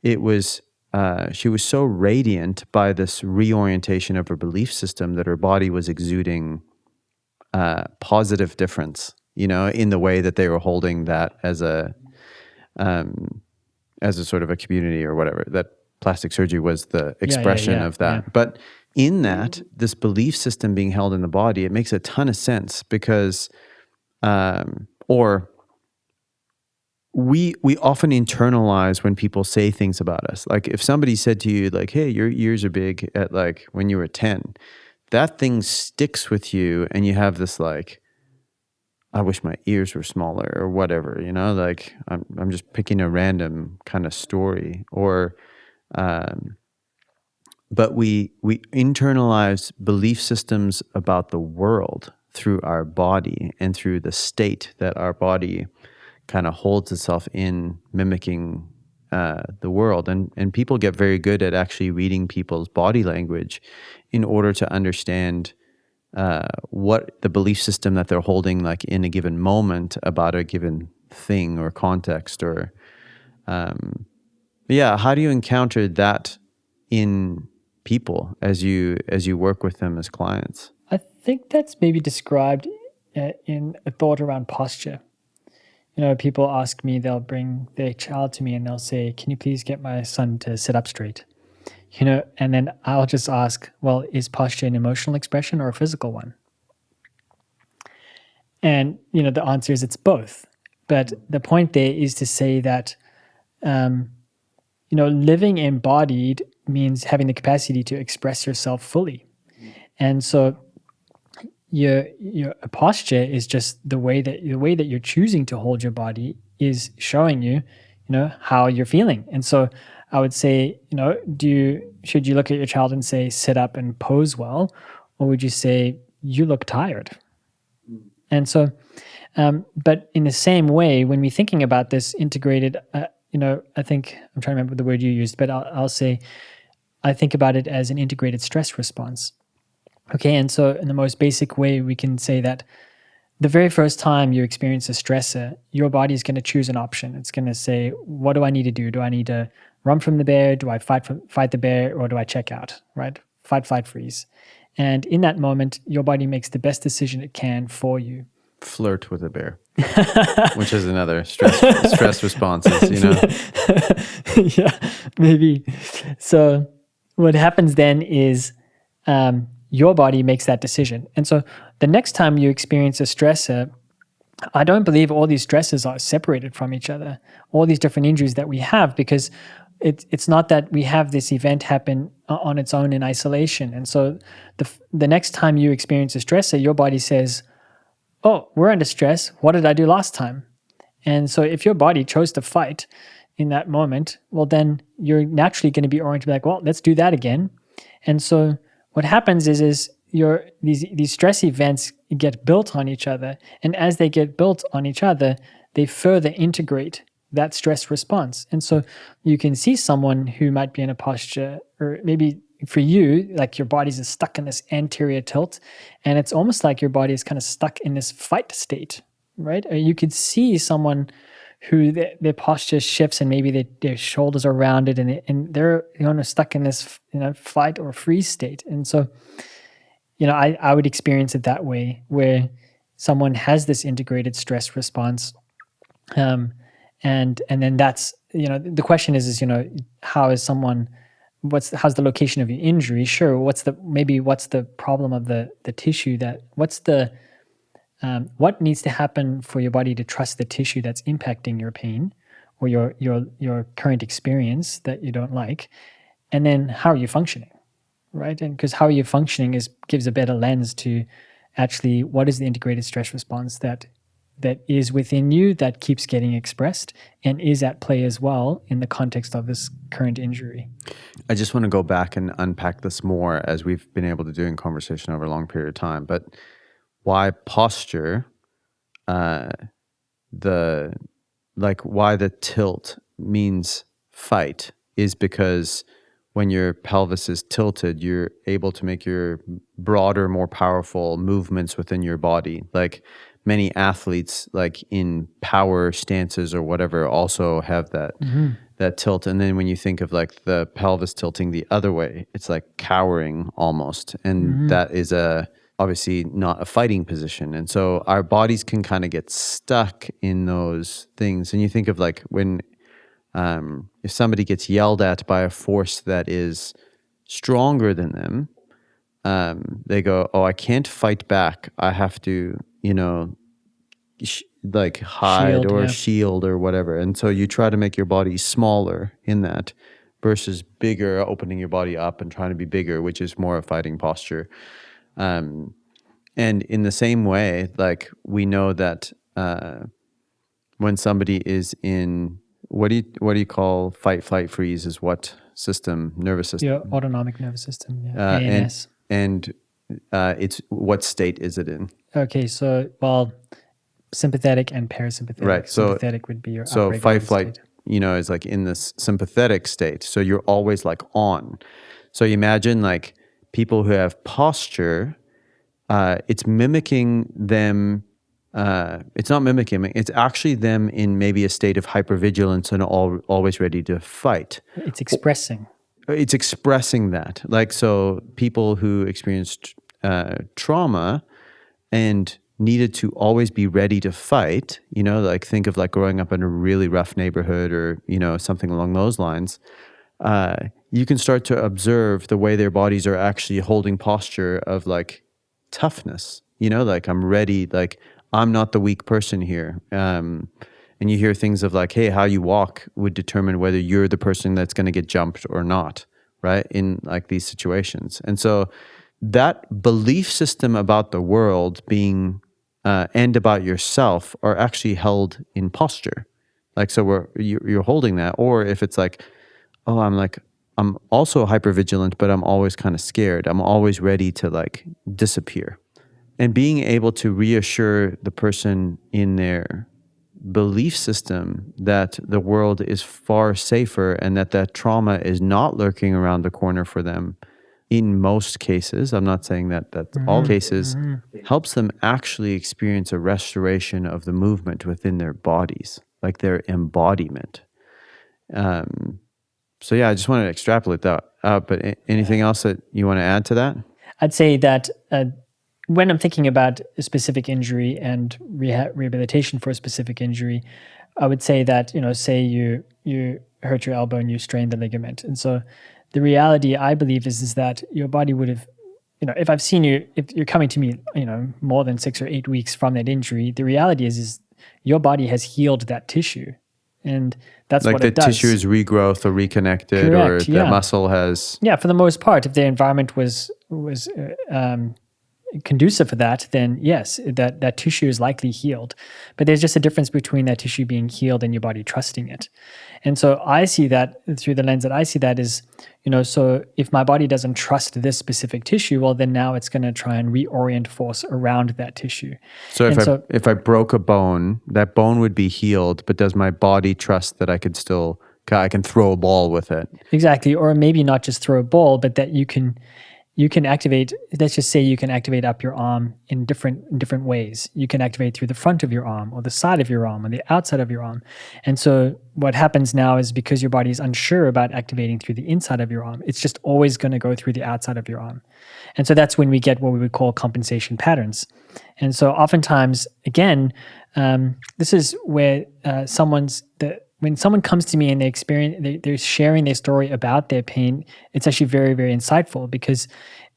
it was, she was so radiant by this reorientation of her belief system that her body was exuding positive difference, in the way that they were holding that as a sort of a community or whatever. That plastic surgery was the expression of that. Yeah. But in that, this belief system being held in the body, it makes a ton of sense because, or we often internalize when people say things about us. Like if somebody said to you, like, "Hey, your ears are big," at like when you were 10, that thing sticks with you, and you have this like, "I wish my ears were smaller," or whatever. Like I'm just picking a random kind of story, or. But we internalize belief systems about the world through our body and through the state that our body kind of holds itself in, mimicking the world. And people get very good at actually reading people's body language in order to understand what the belief system that they're holding, like in a given moment, about a given thing or context. Or how do you encounter that in people as you work with them as clients? I think that's maybe described in a thought around posture. People ask me, they'll bring their child to me and they'll say, "Can you please get my son to sit up straight?" And then I'll just ask, well, is posture an emotional expression or a physical one? And, the answer is it's both. But the point there is to say that, living embodied means having the capacity to express yourself fully. And so your posture is just the way that you're choosing to hold your body is showing you, how you're feeling. And so I would say, should you look at your child and say, "Sit up and pose well," or would you say, "You look tired"? And so, but in the same way, when we're thinking about this integrated, I think I'm trying to remember the word you used, but I'll say, I think about it as an integrated stress response. Okay, and so in the most basic way, we can say that the very first time you experience a stressor, your body is going to choose an option. It's going to say, "What do I need to do? Do I need to run from the bear? Do I fight the bear, or do I check out?" Right? Fight, flight, freeze. And in that moment, your body makes the best decision it can for you. Flirt with a bear, which is another stress responses. Yeah, maybe. So what happens then is your body makes that decision. And so the next time you experience a stressor, I don't believe all these stresses are separated from each other, all these different injuries that we have, because it's not that we have this event happen on its own in isolation. And so the next time you experience a stressor, your body says, "Oh, we're under stress. What did I do last time?" And so if your body chose to fight in that moment, well, then you're naturally going to be oriented like, "Well, let's do that again." And so what happens is these stress events get built on each other. And as they get built on each other, they further integrate that stress response. And so you can see someone who might be in a posture, or maybe for you, like your body's stuck in this anterior tilt, and it's almost like your body is kind of stuck in this fight state, right? Or you could see someone who their posture shifts, and maybe their shoulders are rounded, and they're stuck in this flight or freeze state. And so I would experience it that way, where someone has this integrated stress response, and then that's the question is how is someone, how's the location of your injury? Sure, what's the problem of the tissue, what needs to happen for your body to trust the tissue that's impacting your pain or your current experience that you don't like, and then how are you functioning, right? And because how are you functioning gives a better lens to actually what is the integrated stress response that is within you that keeps getting expressed and is at play as well in the context of this current injury. I just want to go back and unpack this more, as we've been able to do in conversation over a long period of time. But why posture, why the tilt means fight, is because when your pelvis is tilted, you're able to make your broader, more powerful movements within your body. Like many athletes, like in power stances or whatever, also have that tilt. And then when you think of like the pelvis tilting the other way, it's like cowering almost. And that is obviously not a fighting position. And so our bodies can kind of get stuck in those things. And you think of like when if somebody gets yelled at by a force that is stronger than them, they go, oh, I can't fight back. I have to, like hide Shield, or yeah. shield or whatever. And so you try to make your body smaller in that versus bigger, opening your body up and trying to be bigger, which is more a fighting posture. And in the same way, like we know that when somebody is in what do you call fight, flight, freeze is what system, nervous system? Your autonomic nervous system, yeah. And ANS. it's what state is it in? Okay, so sympathetic and parasympathetic. Right. So sympathetic would be your so upregulated fight, flight, state. is like in this sympathetic state. So you're always like on. So you imagine like people who have posture, it's mimicking them. It's not mimicking, it's actually them in maybe a state of hypervigilance and always ready to fight. It's expressing. It's expressing that. Like, so people who experienced trauma and needed to always be ready to fight, like think of like growing up in a really rough neighborhood or, something along those lines. You can start to observe the way their bodies are actually holding posture of like toughness, like I'm ready, like I'm not the weak person here. And you hear things of like, hey, how you walk would determine whether you're the person that's going to get jumped or not, right? In like these situations. And so that belief system about the world being and about yourself are actually held in posture. Like, so you're holding that. Or if it's like, oh, I'm also hypervigilant, but I'm always kind of scared. I'm always ready to like disappear. And being able to reassure the person in their belief system that the world is far safer and that trauma is not lurking around the corner for them in most cases, I'm not saying that that's all cases, helps them actually experience a restoration of the movement within their bodies, like their embodiment. So yeah, I just wanted to extrapolate that out, but anything else that you want to add to that? I'd say that when I'm thinking about a specific injury and rehabilitation for a specific injury, I would say that, say you hurt your elbow and you strained the ligament. And so the reality, I believe, is that your body would have, if you're coming to me, more than 6 or 8 weeks from that injury, the reality is your body has healed that tissue. And that's like what it does. Like the tissue is regrowth or reconnected. Correct, or the muscle has... Yeah, for the most part, if the environment was conducive for that, then yes, that tissue is likely healed. But there's just a difference between that tissue being healed and your body trusting it. And so I see that through the lens that I see that is, so if my body doesn't trust this specific tissue, well, then now it's going to try and reorient force around that tissue. So if I broke a bone, that bone would be healed, but does my body trust that I can throw a ball with it? Exactly. Or maybe not just throw a ball, but that you can activate, let's just say you can activate up your arm in different ways. You can activate through the front of your arm or the side of your arm or the outside of your arm. And so what happens now is because your body is unsure about activating through the inside of your arm, it's just always going to go through the outside of your arm. And so that's when we get what we would call compensation patterns. And so oftentimes, again, this is where when someone comes to me and they're sharing their story about their pain, it's actually very, very insightful, because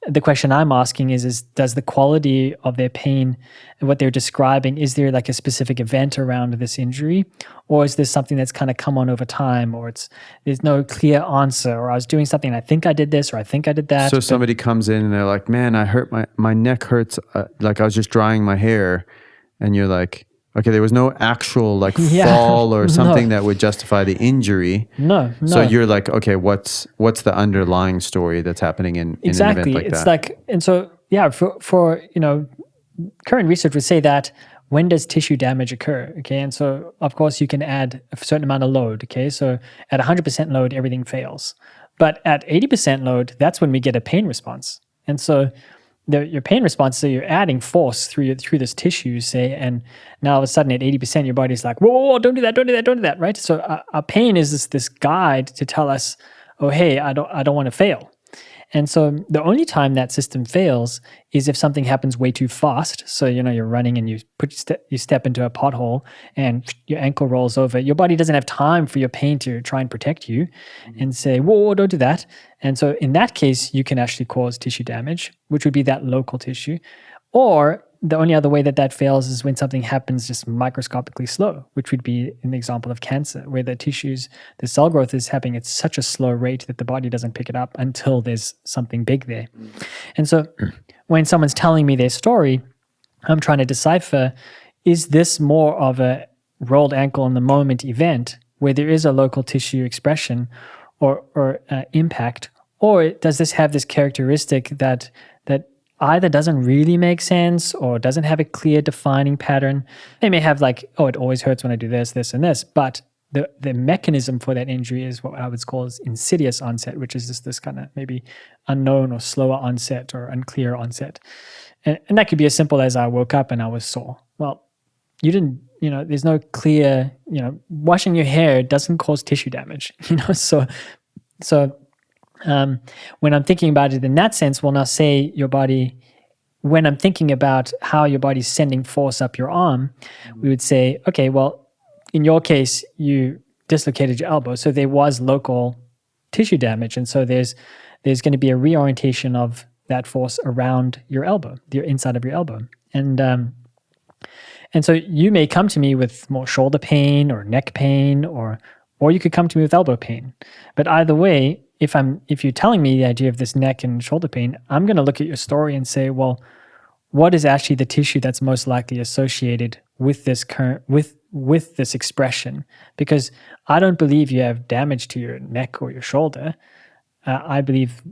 the question I'm asking is does the quality of their pain and what they're describing, is there like a specific event around this injury, or is this something that's kind of come on over time, or there's no clear answer, or I was doing something and I think I did this or I think I did that. So somebody comes in and they're like, man, I hurt my neck hurts, like I was just drying my hair, and you're like, okay, there was no actual like fall or something that would justify the injury. No. So you're like, okay, what's the underlying story that's happening in an event like it's that? like, and so for current research would say that when does tissue damage occur? Okay, and so of course you can add a certain amount of load. Okay, so at 100% load, everything fails, but at 80% load, that's when we get a pain response. And so your pain response, so you're adding force through this tissue, say, and now all of a sudden at 80%, your body's like, whoa, don't do that, right? So our pain is this guide to tell us, oh, hey, I don't want to fail. And so the only time that system fails is if something happens way too fast. So, you're running and you step into a pothole and your ankle rolls over. Your body doesn't have time for your pain to try and protect you and say, whoa, don't do that. And so in that case, you can actually cause tissue damage, which would be that local tissue. Or the only other way that fails is when something happens just microscopically slow, which would be an example of cancer, where the cell growth is happening at such a slow rate that the body doesn't pick it up until there's something big there. And so when someone's telling me their story, I'm trying to decipher, is this more of a rolled ankle in the moment event where there is a local tissue expression or impact, or does this have this characteristic that either doesn't really make sense or doesn't have a clear defining pattern? They may have it always hurts when I do this, this, and this, but the mechanism for that injury is what I would call is insidious onset, which is just this kind of maybe unknown or slower onset or unclear onset. And that could be as simple as I woke up and I was sore. Well, you didn't, there's no clear, washing your hair doesn't cause tissue damage, so when I'm thinking about it in that sense, well, now say your body, when I'm thinking about how your body's sending force up your arm, we would say, okay, well, in your case, you dislocated your elbow. So there was local tissue damage. And so there's going to be a reorientation of that force around your elbow, the inside of your elbow. And so you may come to me with more shoulder pain or neck pain, or you could come to me with elbow pain. But either way, if you're telling me the idea of this neck and shoulder pain, I'm going to look at your story and say, well, what is actually the tissue that's most likely associated with this with this expression? Because I don't believe you have damage to your neck or your shoulder. I believe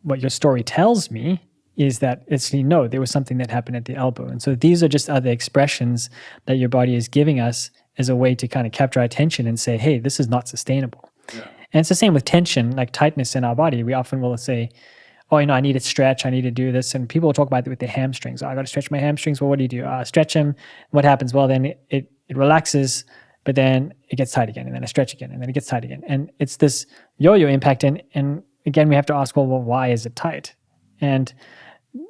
what your story tells me is that there was something that happened at the elbow. And so these are just other expressions that your body is giving us as a way to kind of capture our attention and say, hey, this is not sustainable. Yeah. And it's the same with tension, like tightness in our body. We often will say, oh, I need to stretch, I need to do this. And people will talk about it with their hamstrings. Oh, I got to stretch my hamstrings. Well, what do you do? Stretch them. What happens? Well, then it relaxes, but then it gets tight again, and then I stretch again, and then it gets tight again. And it's this yo-yo impact. And again, we have to ask, well, why is it tight? And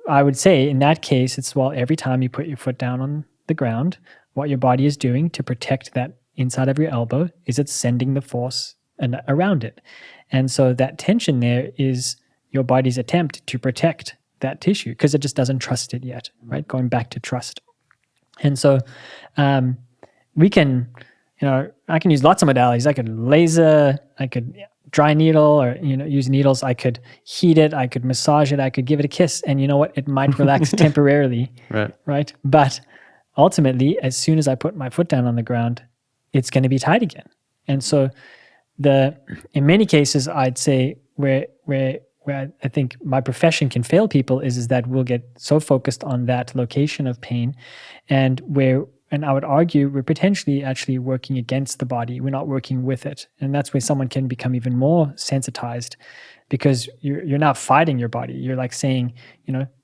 I would say in that case, it's, well, every time you put your foot down on the ground, what your body is doing to protect that inside of your elbow is it's sending the force around it. And so that tension there is your body's attempt to protect that tissue because it just doesn't trust it yet, right? Going back to trust. And so we can, I can use lots of modalities. I could laser, I could dry needle, or, use needles. I could heat it, I could massage it, I could give it a kiss. And you know what? It might relax temporarily, right? But ultimately, as soon as I put my foot down on the ground, it's going to be tight again. And so in many cases, I'd say where I think my profession can fail people is that we'll get so focused on that location of pain, and I would argue we're potentially actually working against the body. We're not working with it. And that's where someone can become even more sensitized, because you're now fighting your body. You're like saying,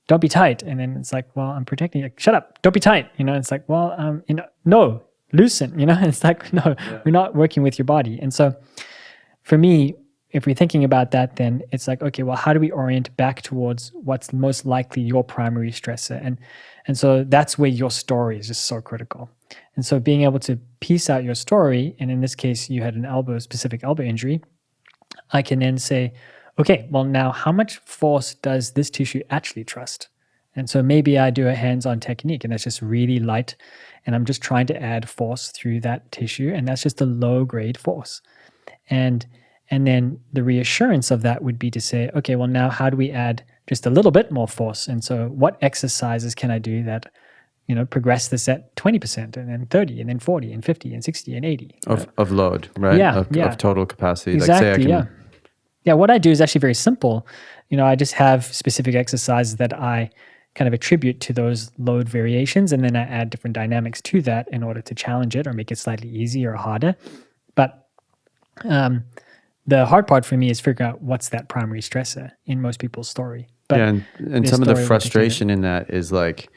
don't be tight. And then it's like, well, I'm protecting you. Shut up, don't be tight. It's like, well, no, loosen, it's like, no, we're not working with your body. And so for me, if we're thinking about that, then it's like, okay, well, how do we orient back towards what's most likely your primary stressor? And so that's where your story is just so critical. And so being able to piece out your story, and in this case, you had an specific elbow injury, I can then say, okay, well, now how much force does this tissue actually trust? And so maybe I do a hands-on technique, and that's just really light, and I'm just trying to add force through that tissue, and that's just a low-grade force. And then the reassurance of that would be to say, okay, well, now how do we add just a little bit more force? And so what exercises can I do that, progress this at 20% and then 30 and then 40 and 50 and 60 and 80? Of load, right? Yeah, of total capacity. Exactly, Yeah, what I do is actually very simple. I just have specific exercises that I kind of attribute to those load variations, and then I add different dynamics to that in order to challenge it or make it slightly easier or harder. But the hard part for me is figuring out what's that primary stressor in most people's story. But and some of the frustration in that is like,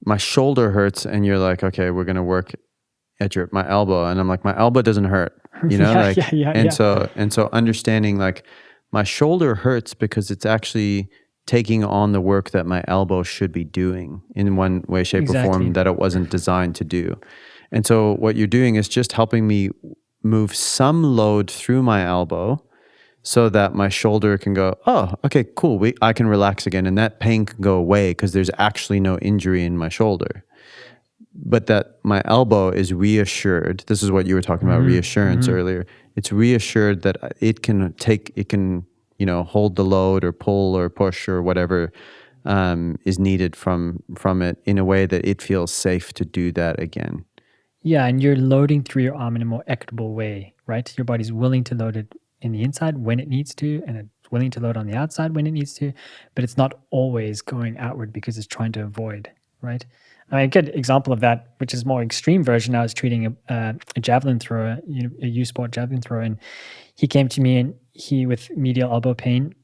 my shoulder hurts, and you're like, okay, we're gonna work at my elbow, and I'm like, my elbow doesn't hurt, So understanding like my shoulder hurts because it's actually taking on the work that my elbow should be doing in one way, shape, or Exactly. form that it wasn't designed to do. And so what you're doing is just helping me move some load through my elbow so that my shoulder can go, oh, okay, cool. I can relax again. And that pain can go away because there's actually no injury in my shoulder. But that my elbow is reassured. This is what you were talking about, reassurance earlier. It's reassured that it can, hold the load or pull or push or whatever is needed from it in a way that it feels safe to do that again. Yeah, and you're loading through your arm in a more equitable way, right? Your body's willing to load it in the inside when it needs to, and it's willing to load on the outside when it needs to, but it's not always going outward because it's trying to avoid, right? I mean, a good example of that, which is more extreme version, I was treating a javelin thrower, a U-Sport javelin thrower, and he came to me and he with medial elbow pain,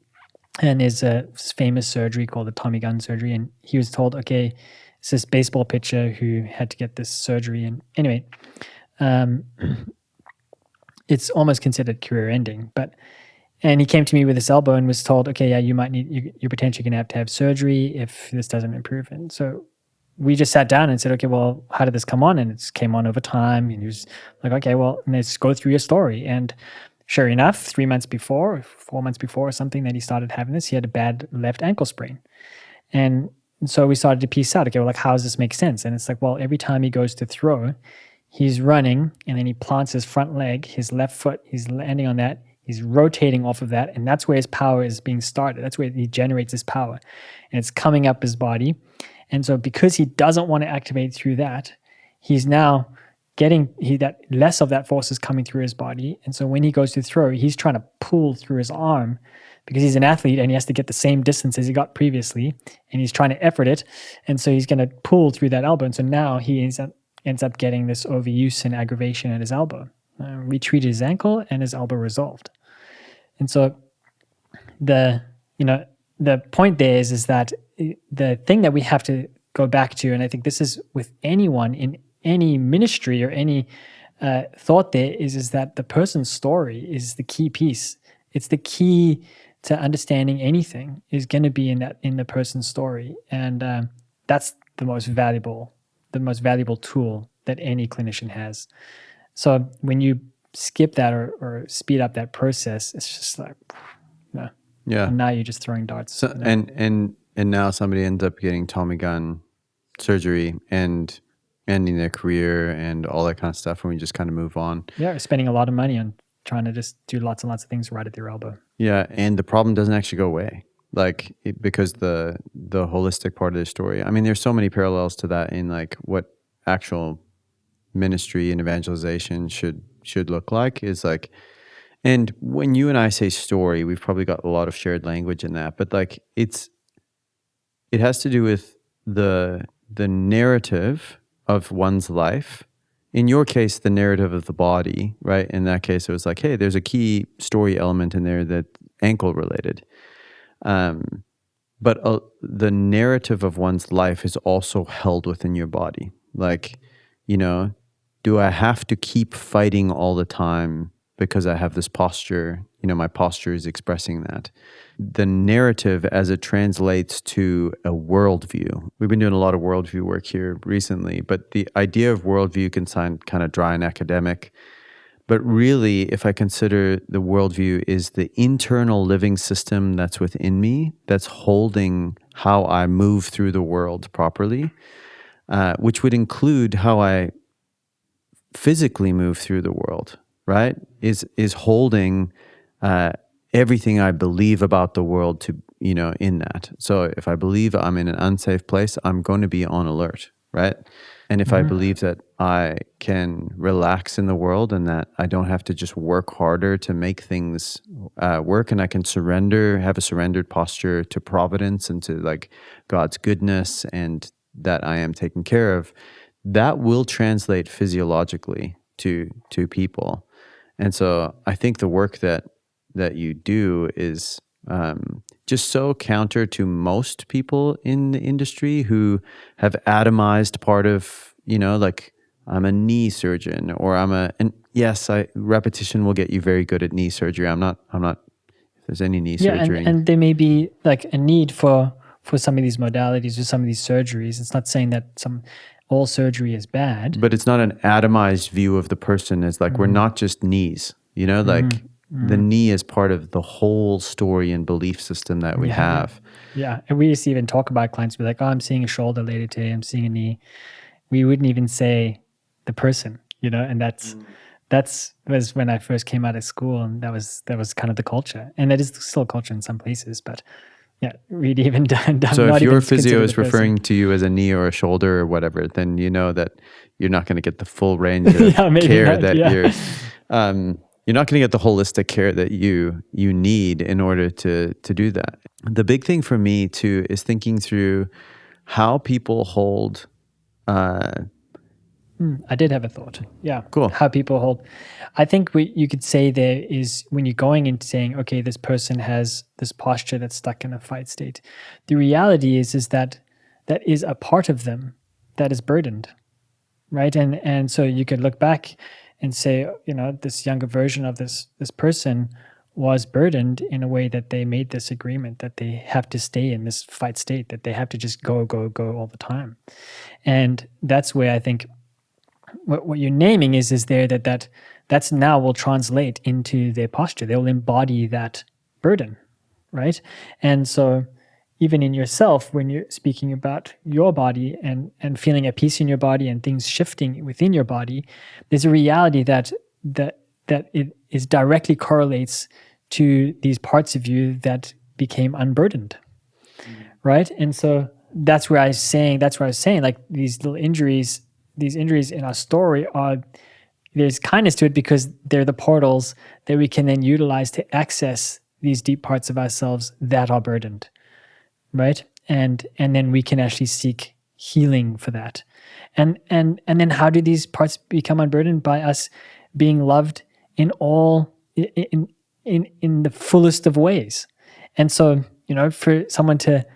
and is a famous surgery called the Tommy gun surgery, and he was told, okay, it's this baseball pitcher who had to get this surgery, and anyway, it's almost considered career ending. And he came to me with this elbow and was told, okay, yeah, you're potentially going to have surgery if this doesn't improve. And so we just sat down and said, okay, well, how did this come on? And it came on over time. And he was like, okay, well, let's go through your story. And sure enough, 3 months before, 4 months before or something that he started having this, he had a bad left ankle sprain. And so we started to piece out, okay, well, like, how does this make sense? And it's like, well, every time he goes to throw, he's running and then he plants his front leg, his left foot, he's landing on that, he's rotating off of that, and that's where his power is being started. That's where he generates his power. And it's coming up his body. And so because he doesn't want to activate through that, he's now getting that less of that force is coming through his body. And so when he goes to throw, he's trying to pull through his arm because he's an athlete and he has to get the same distance as he got previously, and he's trying to effort it. And so he's going to pull through that elbow. And so now he ends up getting this overuse and aggravation at his elbow. We treated his ankle and his elbow resolved. And so the point there is that the thing that we have to go back to, and I think this is with anyone in any ministry or any thought there, is that the person's story is the key piece. It's the key to understanding anything is going to be in the person's story. And that's the most valuable tool that any clinician has. So when you skip that or speed up that process, it's just like, no. Yeah. And now you're just throwing darts. So, and now somebody ends up getting Tommy gun surgery and ending their career and all that kind of stuff, and we just kind of move on. Yeah, spending a lot of money on trying to just do lots and lots of things right at their elbow. Yeah, and the problem doesn't actually go away. Because the holistic part of the story. I mean, there's so many parallels to that in like what actual ministry and evangelization should look like is like, and when you and I say story, we've probably got a lot of shared language in that, but like it has to do with the narrative of one's life. In your case, the narrative of the body, right? In that case, it was like, hey, there's a key story element in there that ankle related. But the narrative of one's life is also held within your body. Like, do I have to keep fighting all the time because I have this posture? My posture is expressing that. The narrative as it translates to a worldview. We've been doing a lot of worldview work here recently, but the idea of worldview can sound kind of dry and academic. But really, if I consider the worldview is the internal living system that's within me, that's holding how I move through the world properly, which would include how I physically move through the world, right? Is holding everything I believe about the world to, in that. So if I believe I'm in an unsafe place, I'm going to be on alert, right? And if I believe that I can relax in the world and that I don't have to just work harder to make things work, and I can have a surrendered posture to providence and to like God's goodness, and that I am taken care of, that will translate physiologically to people. And so I think the work that you do is just so counter to most people in the industry who have atomized part of, like I'm a knee surgeon or and yes, repetition will get you very good at knee surgery. I'm not, if there's any knee Yeah, surgery. and there may be like a need for some of these modalities or some of these surgeries. It's not saying that all surgery is bad. But it's not an atomized view of the person. It's like we're not just knees, like the knee is part of the whole story and belief system that we have. Yeah, and we used to even talk about clients be like, "Oh, I'm seeing a shoulder later today. I'm seeing a knee." We wouldn't even say the person, and that's was when I first came out of school, and that was kind of the culture, and that is still culture in some places, but yeah, we'd even done. So not if your even physio consider is the person. referring to you as a knee or a shoulder or whatever, then you know that you're not going to get the full range of care that you're not going to get the holistic care that you need in order to do that. The big thing for me too is thinking through how people hold. I did have a thought. Yeah. Cool. How people hold. I think you could say there is, when you're going into saying, okay, this person has this posture that's stuck in a fight state. The reality is that is a part of them that is burdened, right? And so you could look back and say, this younger version of this person was burdened in a way that they made this agreement that they have to stay in this fight state, that they have to just go all the time. And that's where I think what you're naming is there that's now will translate into their posture. They will embody that burden, right? And so even in yourself, when you're speaking about your body and feeling at peace in your body and things shifting within your body, there's a reality that it is directly correlates to these parts of you that became unburdened, right? And so that's where I was saying, like these little injuries, these injuries in our story there's kindness to it because they're the portals that we can then utilize to access these deep parts of ourselves that are burdened, right? And then we can actually seek healing for that. And then how do these parts become unburdened? By us being loved in the fullest of ways. And so, for someone to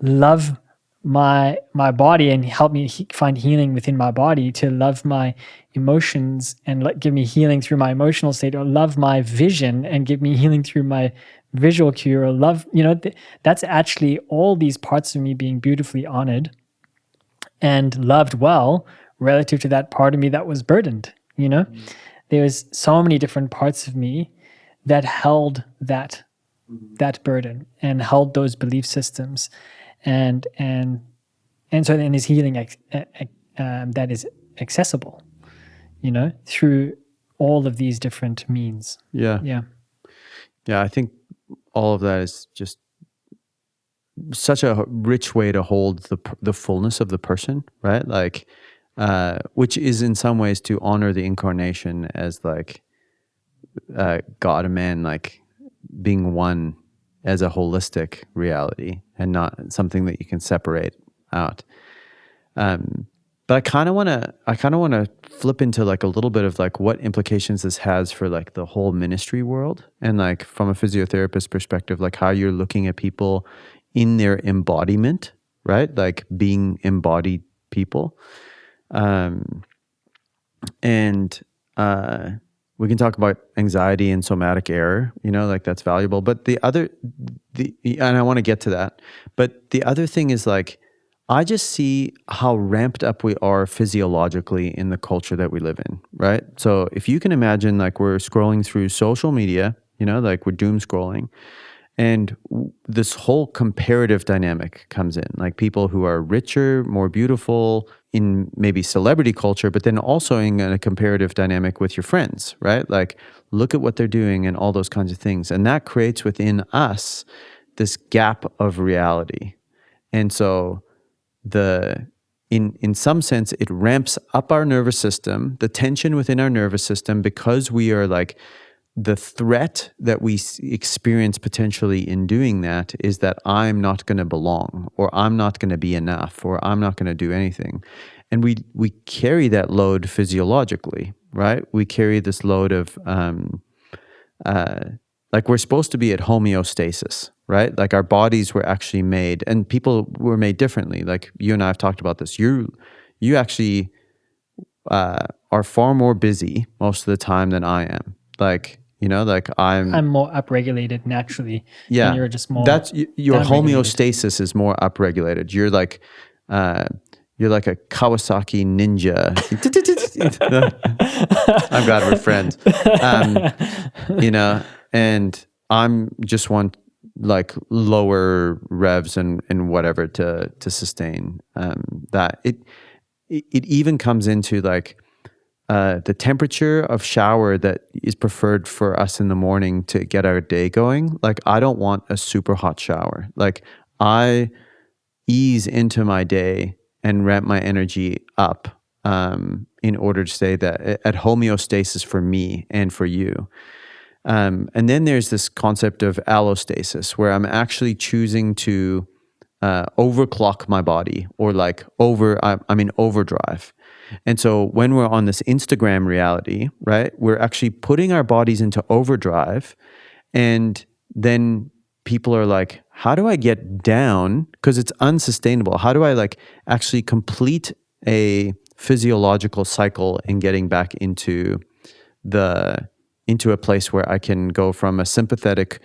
love my body and help me find healing within my body, to love my emotions and give me healing through my emotional state, or love my vision and give me healing through my visual cue, or love, that's actually all these parts of me being beautifully honored and loved well relative to that part of me that was burdened. There's so many different parts of me that held that burden and held those belief systems. And so then is healing that is accessible, through all of these different means. Yeah. I think all of that is just such a rich way to hold the fullness of the person, right? Like, which is in some ways to honor the incarnation as like God and man, like being one as a holistic reality and not something that you can separate out. But I kind of want to flip into like a little bit of like what implications this has for like the whole ministry world, and like from a physiotherapist perspective, like how you're looking at people in their embodiment, right? Like being embodied people. We can talk about anxiety and somatic error, like that's valuable. But and I want to get to that. But the other thing is like, I just see how ramped up we are physiologically in the culture that we live in, right? So if you can imagine, like we're scrolling through social media, like we're doom scrolling, and this whole comparative dynamic comes in, like people who are richer, more beautiful in maybe celebrity culture, but then also in a comparative dynamic with your friends, right? Like look at what they're doing and all those kinds of things. And that creates within us this gap of reality. And so in some sense, it ramps up our nervous system, the tension within our nervous system, because we are like, the threat that we experience potentially in doing that is that I'm not going to belong, or I'm not going to be enough, or I'm not going to do anything. And we carry that load physiologically, right? We carry this load of, like we're supposed to be at homeostasis, right? Like our bodies were actually made, and people were made differently. Like you and I have talked about this. You actually are far more busy most of the time than I am. Like, Like I'm more upregulated naturally, yeah, and you're just more that's your downregulated. homeostasis is more upregulated. You're like a Kawasaki ninja. I'm glad we're friends. And I'm just want like lower revs and whatever to sustain that. It even comes into like the temperature of shower that is preferred for us in the morning to get our day going. Like I don't want a super hot shower. Like I ease into my day and ramp my energy up in order to stay that at homeostasis for me and for you. And then there's this concept of allostasis, where I'm actually choosing to overclock my body, or like I'm in overdrive. And so when we're on this Instagram reality, right, we're actually putting our bodies into overdrive. And then people are like, how do I get down? Because it's unsustainable. How do I like actually complete a physiological cycle and getting back into a place where I can go from a sympathetic,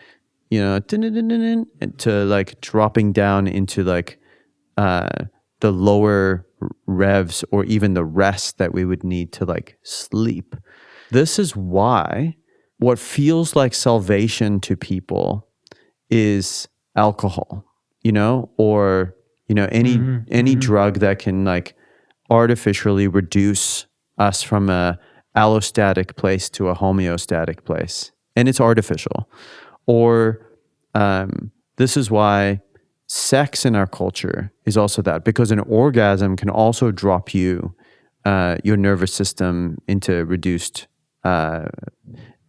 to like dropping down into like the lower revs, or even the rest that we would need to like sleep. This is why what feels like salvation to people is alcohol, or any drug that can like artificially reduce us from a allostatic place to a homeostatic place, and it's artificial. Or this is why sex in our culture is also that, because an orgasm can also drop your nervous system into reduced.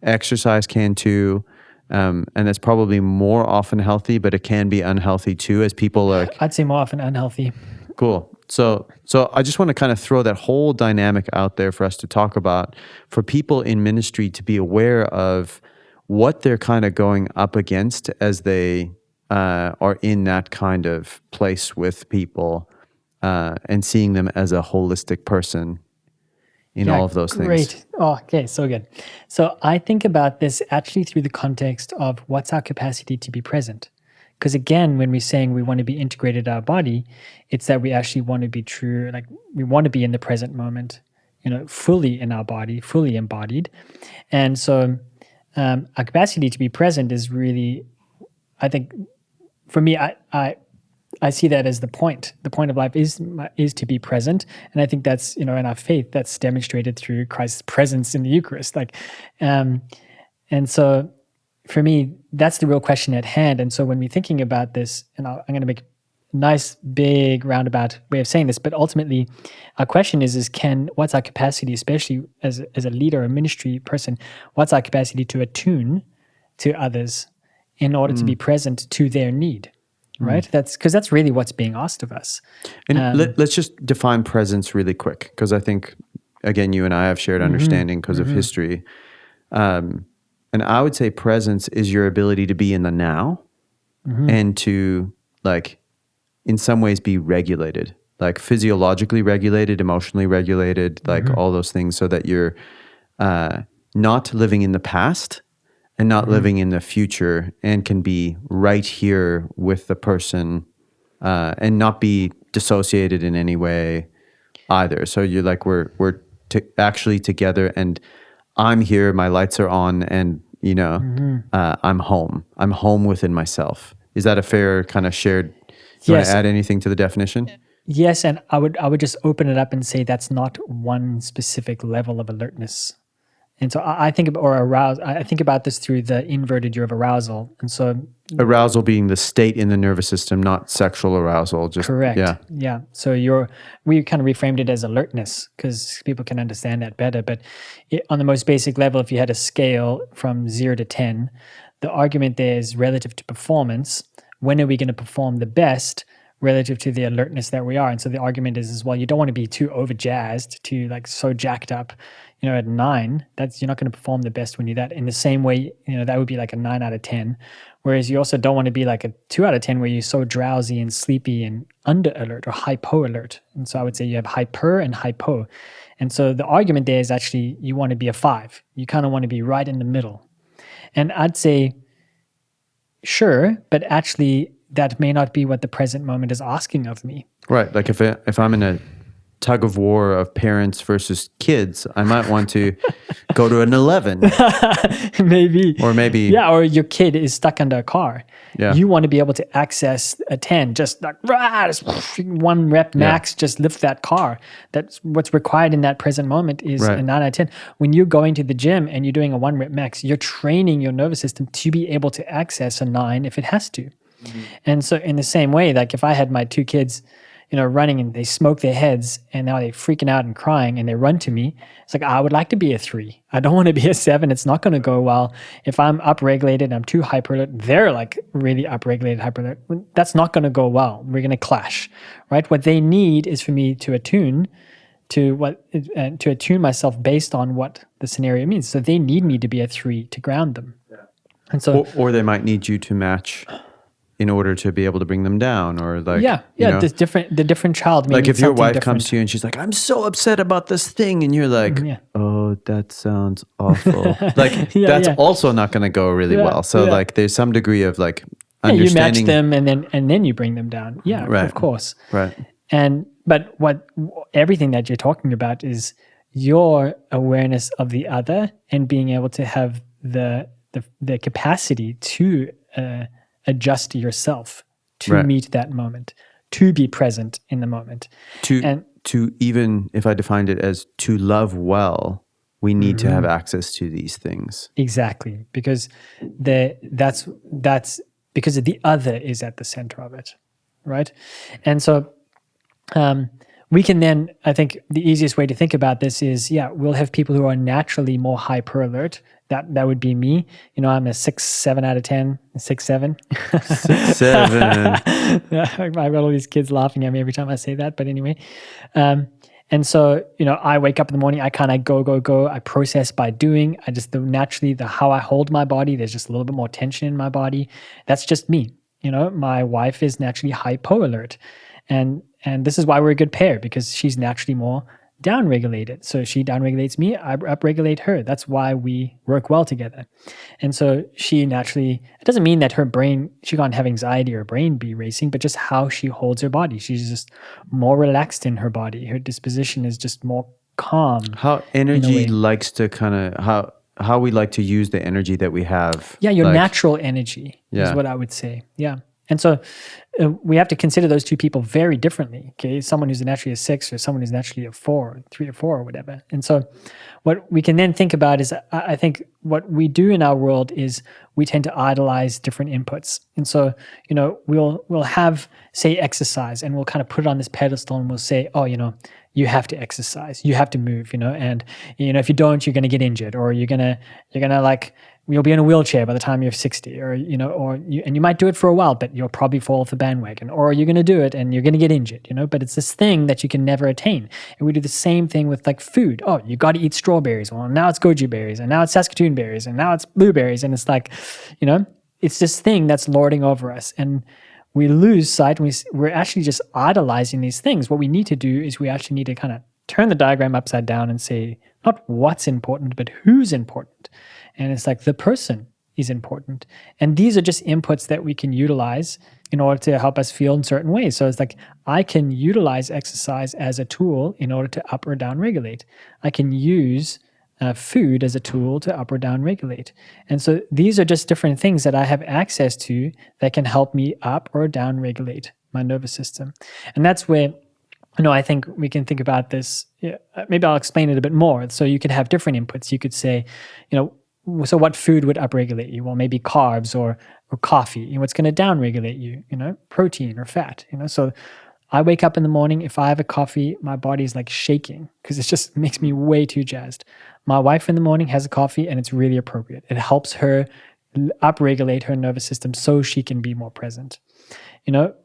Exercise can too. And it's probably more often healthy, but it can be unhealthy too, as people like. I'd say more often unhealthy. Cool. So I just want to kind of throw that whole dynamic out there for us to talk about, for people in ministry to be aware of what they're kind of going up against as they are in that kind of place with people, and seeing them as a holistic person in all of those things. Great. Oh, okay, so good. So I think about this actually through the context of what's our capacity to be present. Because again, when we're saying we want to be integrated in our body, it's that we actually want to be true, like we want to be in the present moment, fully in our body, fully embodied. And so our capacity to be present is really, I think, for me, I see that as the point. The point of life is to be present, and I think that's in our faith that's demonstrated through Christ's presence in the Eucharist. And so for me, that's the real question at hand. And so when we're thinking about this, and I'm going to make a nice big roundabout way of saying this, but ultimately, our question is what's our capacity, especially as a leader, a ministry person, what's our capacity to attune to others in order to be present to their need? Right? That's because that's really what's being asked of us. And let's just define presence really quick, because I think, again, you and I have shared understanding because of history. And I would say presence is your ability to be in the now and to, like, in some ways be regulated, like physiologically regulated, emotionally regulated, like all those things, so that you're not living in the past and not living in the future, and can be right here with the person and not be dissociated in any way either. So you're like, we're actually together, and I'm here, my lights are on, and I'm home. I'm home within myself. Is that a fair kind of shared? Do you want to add anything to the definition? Yes, and I would just open it up and say that's not one specific level of alertness. And so I think I think about this through the inverted U of arousal. And so arousal being the state in the nervous system, not sexual arousal. Just correct. Yeah. So we kind of reframed it as alertness because people can understand that better. But on the most basic level, if you had a scale from 0 to 10, the argument there is relative to performance. When are we going to perform the best relative to the alertness that we are? And so the argument is well, you don't want to be too overjazzed, too like so jacked up. At 9, you're not going to perform the best when you're that. In the same way, that would be like a 9 out of 10. Whereas you also don't want to be like a 2 out of 10 where you're so drowsy and sleepy and under alert or hypo alert. And so I would say you have hyper and hypo. And so the argument there is actually you want to be a 5. You kind of want to be right in the middle. And I'd say, sure, but actually that may not be what the present moment is asking of me. Right. Like if I'm in a tug of war of parents versus kids, I might want to go to an 11. Maybe. Or maybe. Yeah, or your kid is stuck under a car. Yeah. You want to be able to access a 10, just like, just 1 rep max, just lift that car. That's what's required in that present moment is a 9 out of 10. When you're going to the gym and you're doing a 1 rep max, you're training your nervous system to be able to access a 9 if it has to. Mm-hmm. And so in the same way, like if I had my 2 kids, running and they smoke their heads and now they're freaking out and crying and they run to me. It's like, I would like to be a 3. I don't want to be a 7. It's not going to go well. If I'm upregulated, I'm too hyper alert, they're like really upregulated, hyper alert. That's not going to go well. We're going to clash, right? What they need is for me to attune to attune myself based on what the scenario means. So they need me to be a 3 to ground them. Yeah. And so, or they might need you to match in order to be able to bring them down, or like the different child may like need if your wife different. comes to you and she's like, I'm so upset about this thing, and you're like, oh, that sounds awful. Like that's also not going to go really well. So like there's some degree of like understanding. You match them and then you bring them down. Yeah, right. Of course. Right. But everything that you're talking about is your awareness of the other and being able to have the capacity to adjust yourself to meet that moment, to be present in the moment. To even, if I defined it as to love well, we need to have access to these things. Exactly, because that's because the other is at the center of it, right? And so we can then, I think the easiest way to think about this is, we'll have people who are naturally more hyper alert. That would be me. I'm a 6-7 out of 10, 6-7. 6-7. I've got all these kids laughing at me every time I say that. But anyway, and so, I wake up in the morning, I kind of go. I process by doing. I just naturally, how I hold my body, there's just a little bit more tension in my body. That's just me. My wife is naturally hypo alert. And this is why we're a good pair, because she's naturally more down-regulated. So she down-regulates me, I up-regulate her. That's why we work well together. And so she naturally, it doesn't mean that her brain, she can't have anxiety or brain be racing, but just how she holds her body. She's just more relaxed in her body. Her disposition is just more calm. How energy likes to how we like to use the energy that we have. Yeah, your natural energy is what I would say. Yeah. And so we have to consider those two people very differently, okay? Someone who's naturally a 6 or someone who's naturally a 4, 3 or 4 or whatever. And so what we can then think about is, I think what we do in our world is we tend to idolize different inputs. And so, we'll have, say, exercise, and we'll kind of put it on this pedestal and we'll say, oh, you have to exercise, you have to move, and, if you don't, you're going to get injured, or you're going to like, you'll be in a wheelchair by the time you're 60, or you might do it for a while, but you'll probably fall off the bandwagon, or you're going to do it and you're going to get injured, but it's this thing that you can never attain. And we do the same thing with like food. Oh, you got to eat strawberries. Well, now it's goji berries, and now it's Saskatoon berries, and now it's blueberries. And it's like, it's this thing that's lording over us. And we lose sight, and we're actually just idolizing these things. What we need to do is we actually need to kind of turn the diagram upside down and say, not what's important, but who's important. And it's like the person is important. And these are just inputs that we can utilize in order to help us feel in certain ways. So it's like, I can utilize exercise as a tool in order to up or down regulate. I can use food as a tool to up or down regulate. And so these are just different things that I have access to that can help me up or down regulate my nervous system. And that's where, I think we can think about this. Maybe I'll explain it a bit more. So you could have different inputs. You could say, so what food would upregulate you? Well, maybe carbs or coffee. What's going to downregulate you? Protein or fat. So I wake up in the morning. If I have a coffee, my body's like shaking because it just makes me way too jazzed. My wife in the morning has a coffee, and it's really appropriate. It helps her upregulate her nervous system so she can be more present.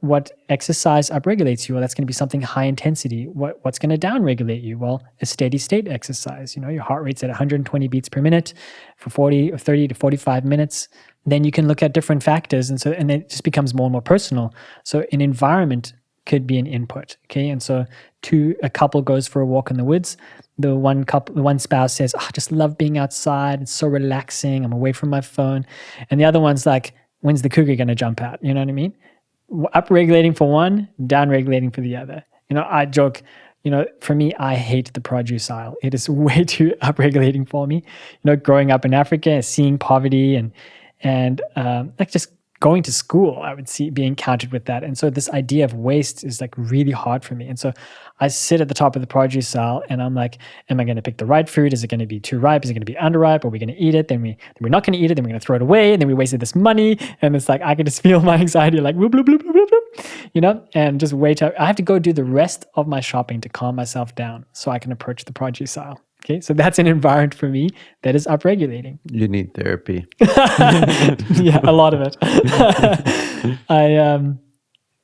What exercise upregulates you? Well, that's going to be something high intensity. What's going to downregulate you? Well, a steady state exercise. Your heart rate's at 120 beats per minute for 40 or 30 to 45 minutes. Then you can look at different factors, and it just becomes more and more personal. So an environment could be an input. Okay. And so a couple goes for a walk in the woods. The one spouse says, I just love being outside. It's so relaxing. I'm away from my phone. And the other one's like, when's the cougar going to jump out? You know what I mean? Upregulating for one, downregulating for the other. I joke, for me, I hate the produce aisle. It is way too upregulating for me. Growing up in Africa, seeing poverty and like just going to school, I would be encountered with that. And so this idea of waste is like really hard for me. And so I sit at the top of the produce aisle and I'm like, am I going to pick the right fruit? Is it going to be too ripe? Is it going to be underripe? Are we going to eat it? Then we're not going to eat it. Then we're going to throw it away. And then we wasted this money. And it's like, I can just feel my anxiety like, whoop, whoop, whoop, whoop, whoop, and just wait. I have to go do the rest of my shopping to calm myself down so I can approach the produce aisle. Okay, so that's an environment for me that is upregulating. You need therapy. Yeah, a lot of it.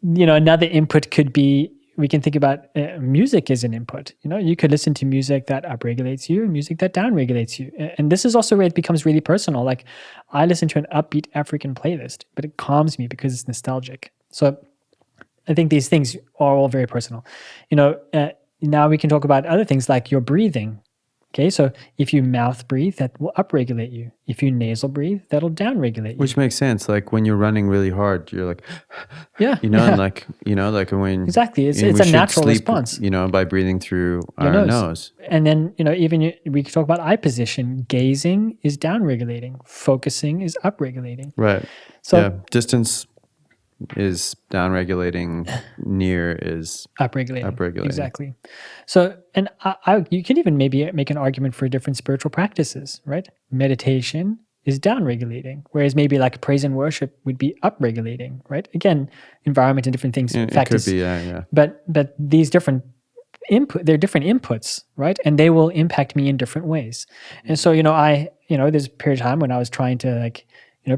Another input could be, we can think about music as an input. You could listen to music that upregulates you and music that downregulates you. And this is also where it becomes really personal. Like I listen to an upbeat African playlist, but it calms me because it's nostalgic. So I think these things are all very personal. Now we can talk about other things like your breathing. Okay, so if you mouth breathe, that will upregulate you. If you nasal breathe, that'll downregulate you. Which makes sense. Like when you're running really hard, you're like, yeah, and like, like when exactly, it's a natural response. By breathing through our nose. And then we can talk about eye position. Gazing is downregulating. Focusing is upregulating. Right. So distance is downregulating, near is upregulating. Exactly. So, and you can even maybe make an argument for different spiritual practices, right? Meditation is downregulating, whereas maybe like praise and worship would be upregulating, right? Again, environment and different things. It could be, yeah. But these different they're different inputs, right? And they will impact me in different ways. And so, there's a period of time when I was trying to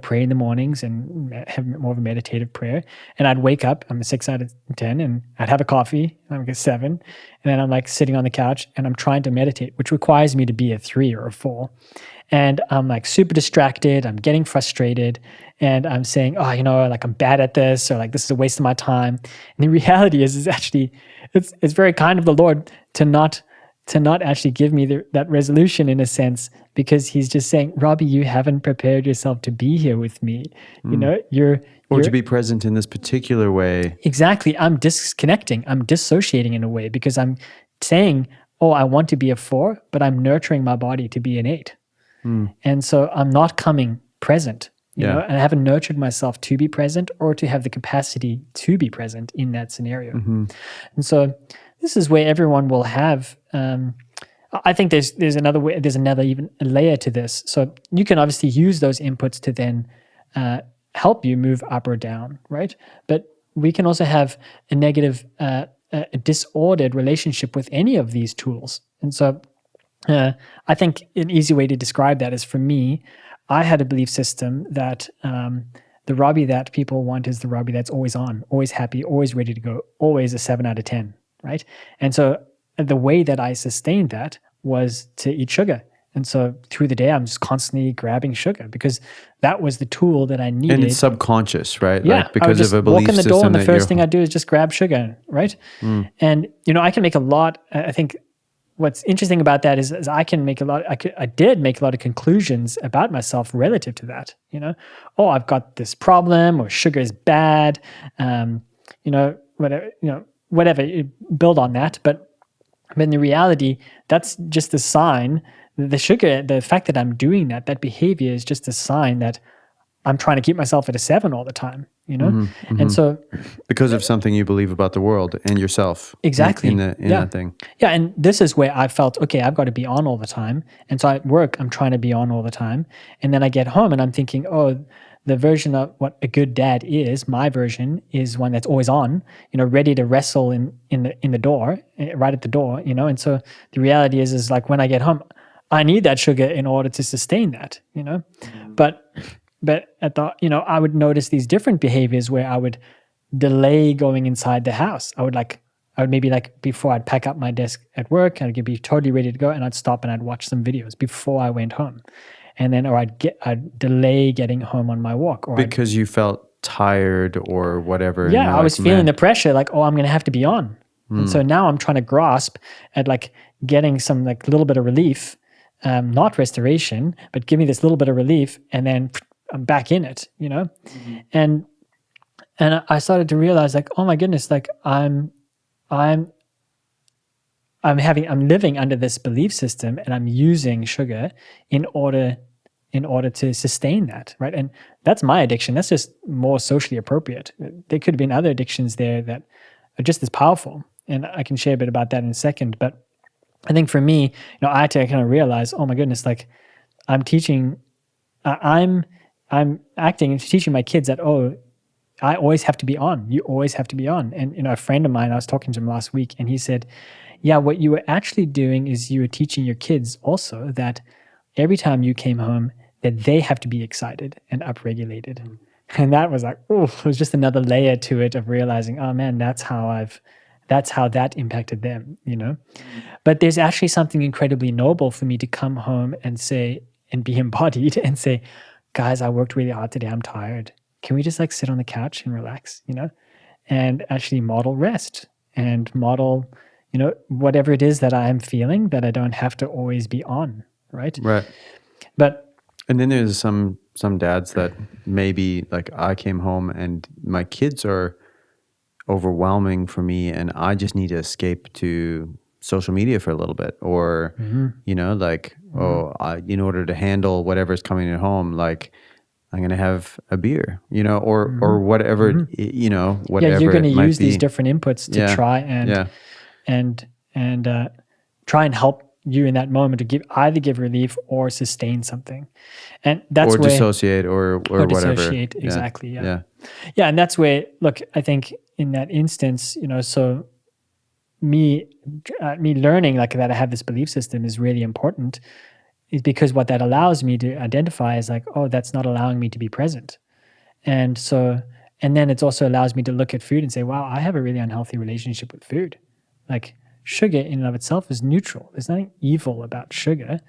pray in the mornings and have more of a meditative prayer. And I'd wake up, I'm a 6 out of 10, and I'd have a coffee, I'm a 7. And then I'm like sitting on the couch and I'm trying to meditate, which requires me to be a 3 or a 4. And I'm like super distracted, I'm getting frustrated, and I'm saying, like I'm bad at this, or like this is a waste of my time. And the reality is actually, it's very kind of the Lord to not actually give me that resolution in a sense, because he's just saying, Robbie, you haven't prepared yourself to be here with me. You're to be present in this particular way. Exactly. I'm disconnecting. I'm dissociating in a way because I'm saying, I want to be a 4, but I'm nurturing my body to be an 8. And so I'm not coming present, and I haven't nurtured myself to be present or to have the capacity to be present in that scenario. Mm-hmm. And so this is where everyone will have, I think there's another way, there's another even layer to this. So you can obviously use those inputs to then help you move up or down, right? But we can also have a negative, a disordered relationship with any of these tools. And so I think an easy way to describe that is, for me, I had a belief system that the Robbie that people want is the Robbie that's always on, always happy, always ready to go, always a 7 out of 10, right? And so the way that I sustained that was to eat sugar. And so through the day, I'm just constantly grabbing sugar because that was the tool that I needed. And it's subconscious, right? Yeah, like because of a belief walk in the door system and the first thing I do is just grab sugar, right? And, I can make a lot, I think what's interesting about that is I can make a lot, I did make a lot of conclusions about myself relative to that, I've got this problem, or sugar is bad, whatever, you build on that. But in the reality, that's just a sign. The sugar, the fact that I'm doing that behavior is just a sign that I'm trying to keep myself at a 7 all the time, And so, because of something you believe about the world and yourself, exactly, in that thing. Yeah, and this is where I felt, okay, I've got to be on all the time. And so at work, I'm trying to be on all the time. And then I get home and I'm thinking, the version of what a good dad is, my version, is one that's always on, ready to wrestle in the door, right at the door, And so the reality is like when I get home, I need that sugar in order to sustain that, But at the, I would notice these different behaviors where I would delay going inside the house. I would maybe before I'd pack up my desk at work, I'd be totally ready to go, and I'd stop and I'd watch some videos before I went home. And then, I'd delay getting home on my walk. Because you felt tired or whatever. and Yeah, you're I was like, feeling "Man." the pressure, like, oh, I'm going to have to be on. And so now I'm trying to grasp at like getting some like little bit of relief, not restoration, but give me this little bit of relief, and then I'm back in it, you know? And I started to realize like, oh my goodness, like I'm living under this belief system, and I'm using sugar in order to sustain that, right? And that's my addiction. That's just more socially appropriate. There could have been other addictions there that are just as powerful, and I can share a bit about that in a second. But I think for me, I had to kind of realize, oh my goodness, like I'm teaching, I'm acting and teaching my kids that, oh, I always have to be on. You always have to be on. And a friend of mine, I was talking to him last week, and he said, yeah, what you were actually doing is you were teaching your kids also that every time you came home, that they have to be excited and upregulated. And that was like, oh, it was just another layer to it of realizing, oh man, that's how that impacted them, But there's actually something incredibly noble for me to come home and say, and be embodied and say, guys, I worked really hard today. I'm tired. Can we just like sit on the couch and relax, and actually model rest and model, whatever it is that I am feeling, that I don't have to always be on, right? Right. And then there's some dads that maybe like I came home and my kids are overwhelming for me and I just need to escape to social media for a little bit, or in order to handle whatever's coming at home, like I'm going to have a beer, or whatever, whatever. Yeah, you're going to use these different inputs to try and try and help you in that moment to either give relief or sustain something. And that's or where dissociate or whatever. Dissociate, exactly. Yeah. And that's where, look, I think in that instance, so me learning like that I have this belief system is really important, is because what that allows me to identify is like, oh, that's not allowing me to be present. And then it also allows me to look at food and say, wow, I have a really unhealthy relationship with food. Like sugar in and of itself is neutral. There's nothing evil about sugar,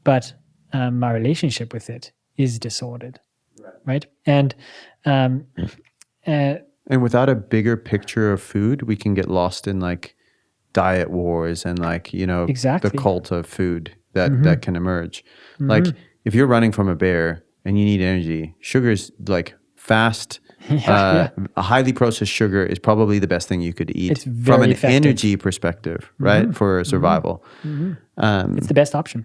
but my relationship with it is disordered, right? And without a bigger picture of food, we can get lost in like diet wars and like, exactly. the cult of food that can emerge. Like if you're running from a bear and you need energy, sugar is like fast, highly processed sugar is probably the best thing you could eat it's very from an effective. energy perspective, right? For survival. It's the best option.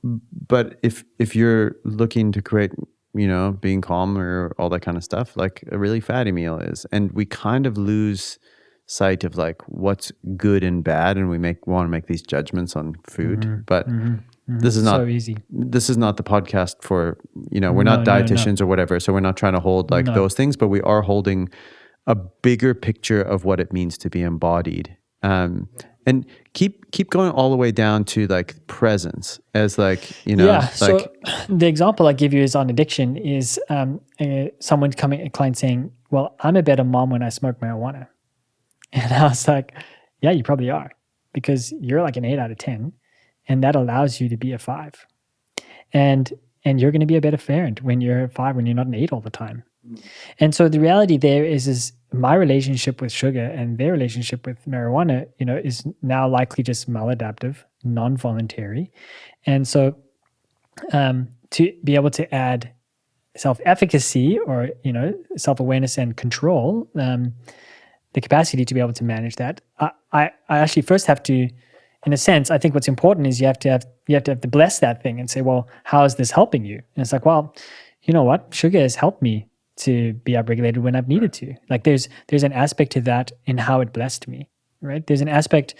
But if you're looking to create, being calm or all that kind of stuff, like a really fatty meal is, and we kind of lose sight of like what's good and bad, and we want to make these judgments on food. But this is not so easy. This is not the podcast for, we're not dietitians or whatever, so we're not trying to hold like those things, but we are holding a bigger picture of what it means to be embodied. And keep going all the way down to like presence as like, So the example I give you is on addiction is a client saying, well, I'm a better mom when I smoke marijuana. And I was like, yeah, you probably are, because you're like an 8 out of 10, and that allows you to be a 5. And you're going to be a better parent when you're a 5, when you're not an 8 all the time. And so the reality there is my relationship with sugar and their relationship with marijuana, is now likely just maladaptive, non-voluntary. And so to be able to add self-efficacy or, self-awareness and control, the capacity to be able to manage that, I actually first have to, in a sense, I think what's important is you have to bless that thing and say, well, how is this helping you? And it's like, well, you know what? Sugar has helped me to be upregulated when I've needed to. Like there's an aspect to that in how it blessed me, right? There's an aspect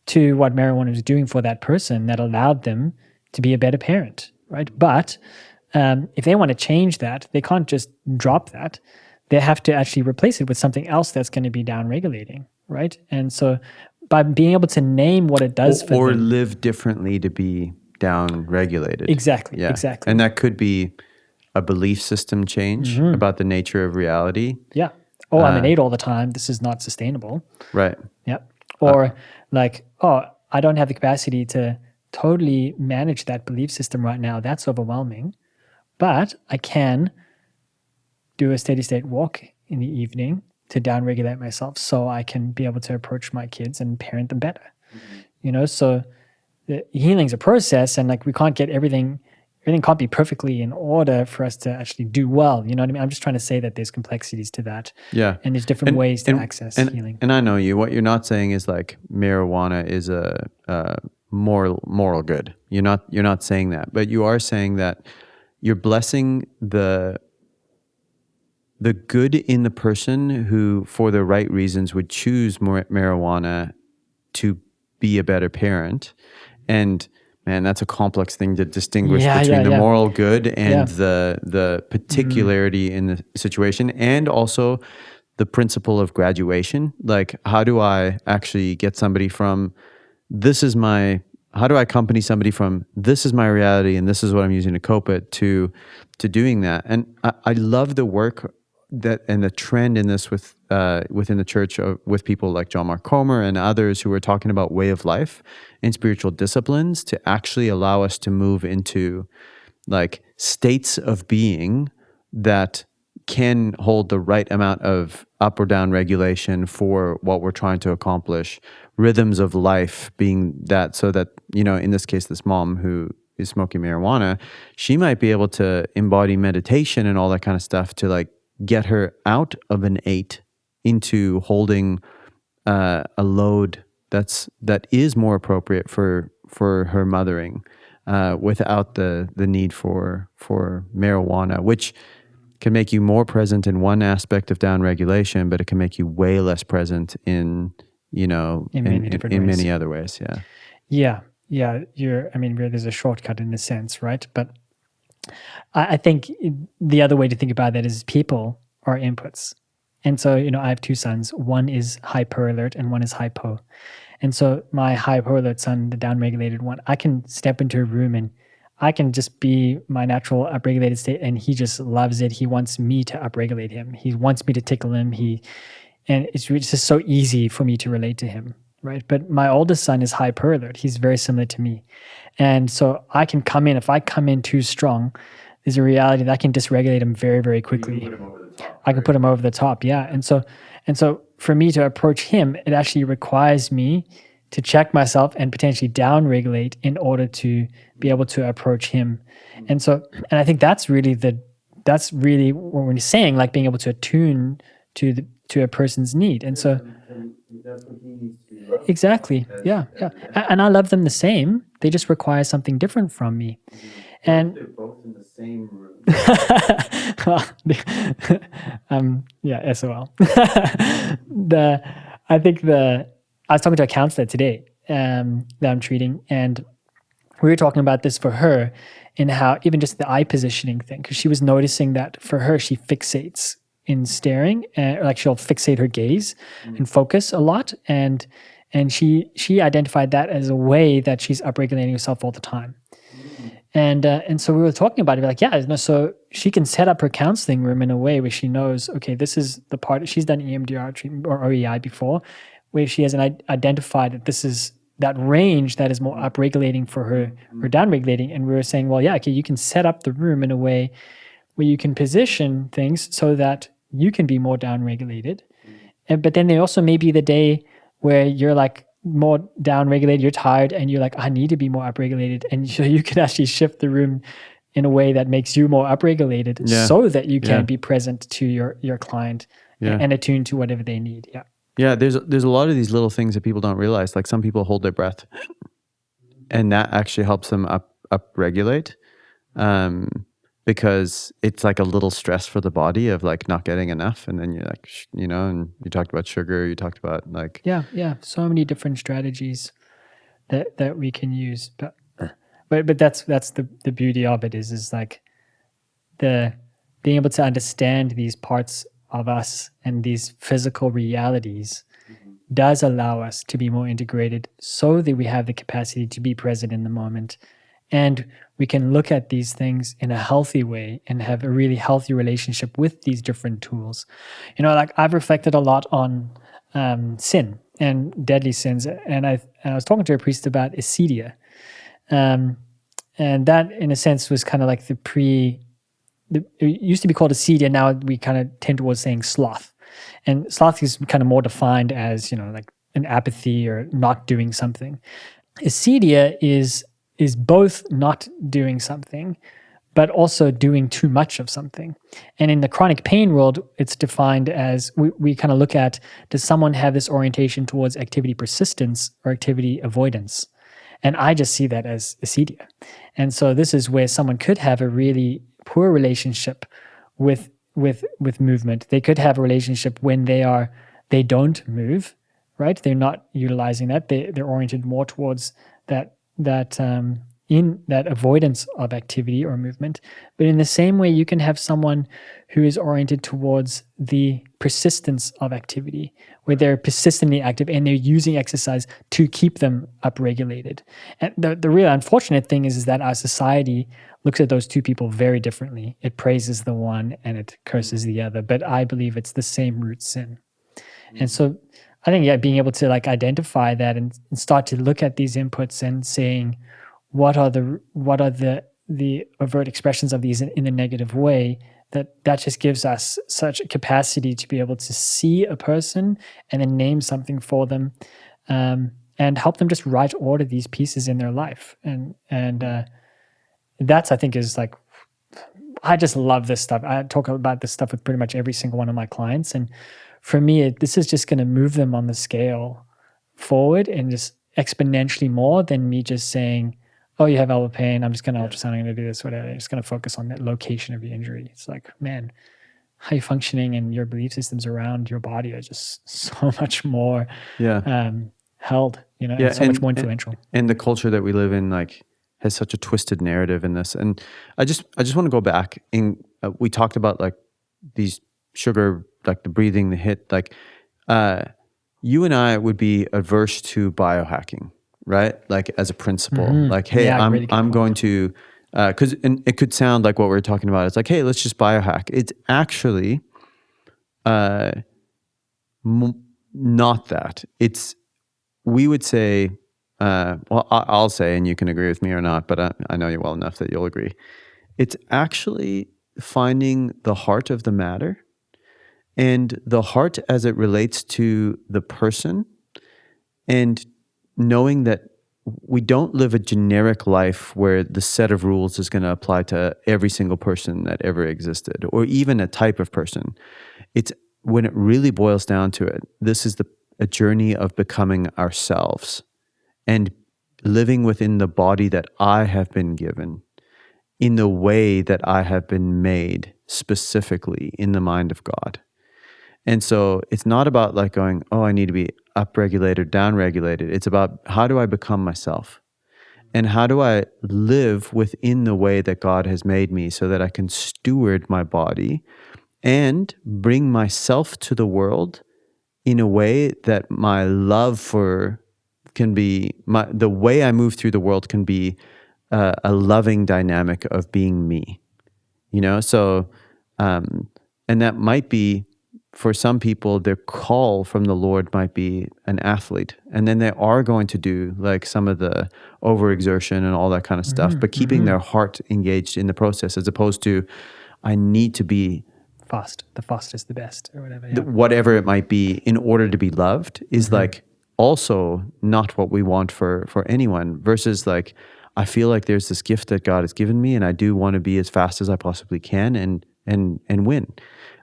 to what marijuana was doing for that person that allowed them to be a better parent, right? But if they want to change that, they can't just drop that. They have to actually replace it with something else that's going to be down-regulating, right? And so by being able to name what it does for them. Or live differently to be down-regulated. Exactly, yeah. exactly. And that could be a belief system change about the nature of reality. Yeah. Oh, I'm an 8 all the time. This is not sustainable. Right. Yep. Or like, oh, I don't have the capacity to totally manage that belief system right now. That's overwhelming. But I can do a steady state walk in the evening to downregulate myself so I can be able to approach my kids and parent them better. So the healing's a process, and like we can't get everything can't be perfectly in order for us to actually do well. You know what I mean? I'm just trying to say that there's complexities to that. Yeah. And there's different ways to access healing. And I know you. What you're not saying is like marijuana is a moral good. You're not saying that, but you are saying that you're blessing the good in the person who, for the right reasons, would choose marijuana to be a better parent. And man, that's a complex thing to distinguish between the moral good and the particularity in the situation, and also the principle of graduation. Like, how do I actually get somebody from how do I accompany somebody from this is my reality and this is what I'm using to cope it to doing that? And I love the work that and the trend in this within the church with people like John Mark Comer and others who are talking about way of life and spiritual disciplines to actually allow us to move into like states of being that can hold the right amount of up or down regulation for what we're trying to accomplish, rhythms of life being that, so that, in this case, this mom who is smoking marijuana, she might be able to embody meditation and all that kind of stuff to like get her out of an 8 into holding a load that is more appropriate for her mothering, without the need for marijuana, which can make you more present in one aspect of down regulation, but it can make you way less present in many other ways. Yeah. There's a shortcut in a sense, right? But I think the other way to think about that is people are inputs. And so, I have 2 sons. One is hyper alert and one is hypo. And so my hyper alert son, the downregulated one, I can step into a room and I can just be my natural upregulated state, and he just loves it. He wants me to upregulate him. He wants me to tickle him. And it's just so easy for me to relate to him, right? But my oldest son is hyper alert. He's very similar to me. And so I can come in, if I come in too strong, there's a reality that I can dysregulate him very, very quickly. I can put him over the top, yeah. And so for me to approach him, it actually requires me to check myself and potentially downregulate in order to be able to approach him. And I think that's really what we're saying, like being able to attune to a person's need. And so that's what he needs to be loved. Exactly. Yeah. And I love them the same. They just require something different from me. And they're both in the same room. SOL. I was talking to a counselor today that I'm treating, and we were talking about this for her and how even just the eye positioning thing, because she was noticing that for her, she fixates in staring, like she'll fixate her gaze and focus a lot, and she identified that as a way that she's upregulating herself all the time. And so we were talking about it, like, so she can set up her counseling room in a way where she knows, okay, this is the part, she's done EMDR treatment or OEI before, where she has identified that this is that range that is more upregulating for her or downregulating. And we were saying, well, okay, you can set up the room in a way where you can position things so that you can be more downregulated. But then there also may be the day where you're like more downregulated, you're tired, and you're like, I need to be more upregulated. And so you can actually shift the room in a way that makes you more upregulated so that you can be present to your client and attuned to whatever they need. Yeah, there's a lot of these little things that people don't realize. Like some people hold their breath, and that actually helps them upregulate, because it's like a little stress for the body of like not getting enough. And then you're like, and you talked about sugar. You talked about like so many different strategies that we can use. But that's the beauty of it is like the being able to understand these parts of us and these physical realities does allow us to be more integrated so that we have the capacity to be present in the moment, and we can look at these things in a healthy way and have a really healthy relationship with these different tools. Like I've reflected a lot on sin and deadly sins, and I was talking to a priest about acedia, and that in a sense was kind of like the it used to be called acedia. Now we kind of tend towards saying sloth, and sloth is kind of more defined as, like an apathy or not doing something. Acedia is both not doing something, but also doing too much of something. And in the chronic pain world, it's defined as, we kind of look at, does someone have this orientation towards activity persistence or activity avoidance? And I just see that as acedia. And so this is where someone could have a really poor relationship with movement. They could have a relationship when they don't move, right? They're not utilizing that. They're oriented more towards that in that avoidance of activity or movement. But in the same way, you can have someone who is oriented towards the persistence of activity, where they're persistently active and they're using exercise to keep them upregulated. And the real unfortunate thing is that our society looks at those two people very differently. It praises the one and it curses the other. But I believe it's the same root sin. And so I think, being able to like identify that and start to look at these inputs and saying, what are the overt expressions of these in a negative way, that just gives us such a capacity to be able to see a person and then name something for them, and help them just right order these pieces in their life. And that's, I think, is like, I just love this stuff. I talk about this stuff with pretty much every single one of my clients. And for me, this is just going to move them on the scale forward and just exponentially more than me just saying, oh, you have elbow pain, I'm just going to ultrasound, I'm going to do this, whatever. I'm just going to focus on that location of your injury. It's like, man, how you're functioning and your belief systems around your body are just so much more held, and so much more influential. And the culture that we live in, like, has such a twisted narrative in this. And I just want to go back. We talked about like these sugar, like the breathing, the HIIT, like you and I would be averse to biohacking, right? Like as a principle, like, hey, I'm going to, because it could sound like what we're talking about. It's like, hey, let's just biohack. It's actually not that. We would say, well, I'll say, and you can agree with me or not, but I know you well enough that you'll agree. It's actually finding the heart of the matter, and the heart as it relates to the person, and knowing that we don't live a generic life where the set of rules is going to apply to every single person that ever existed, or even a type of person. It's when it really boils down to it, this is a journey of becoming ourselves and living within the body that I have been given, in the way that I have been made, specifically in the mind of God. And so it's not about like going, oh, I need to be upregulated, downregulated. It's about, how do I become myself? And how do I live within the way that God has made me, so that I can steward my body and bring myself to the world in a way that my love for can be, the way I move through the world can be a loving dynamic of being me, So, and that might be, for some people, their call from the Lord might be an athlete. And then they are going to do like some of the overexertion and all that kind of stuff, but keeping their heart engaged in the process, as opposed to, I need to be fast. The fast is the best, or whatever. Whatever it might be, in order to be loved, is like also not what we want for anyone, versus like, I feel like there's this gift that God has given me, and I do want to be as fast as I possibly can and win.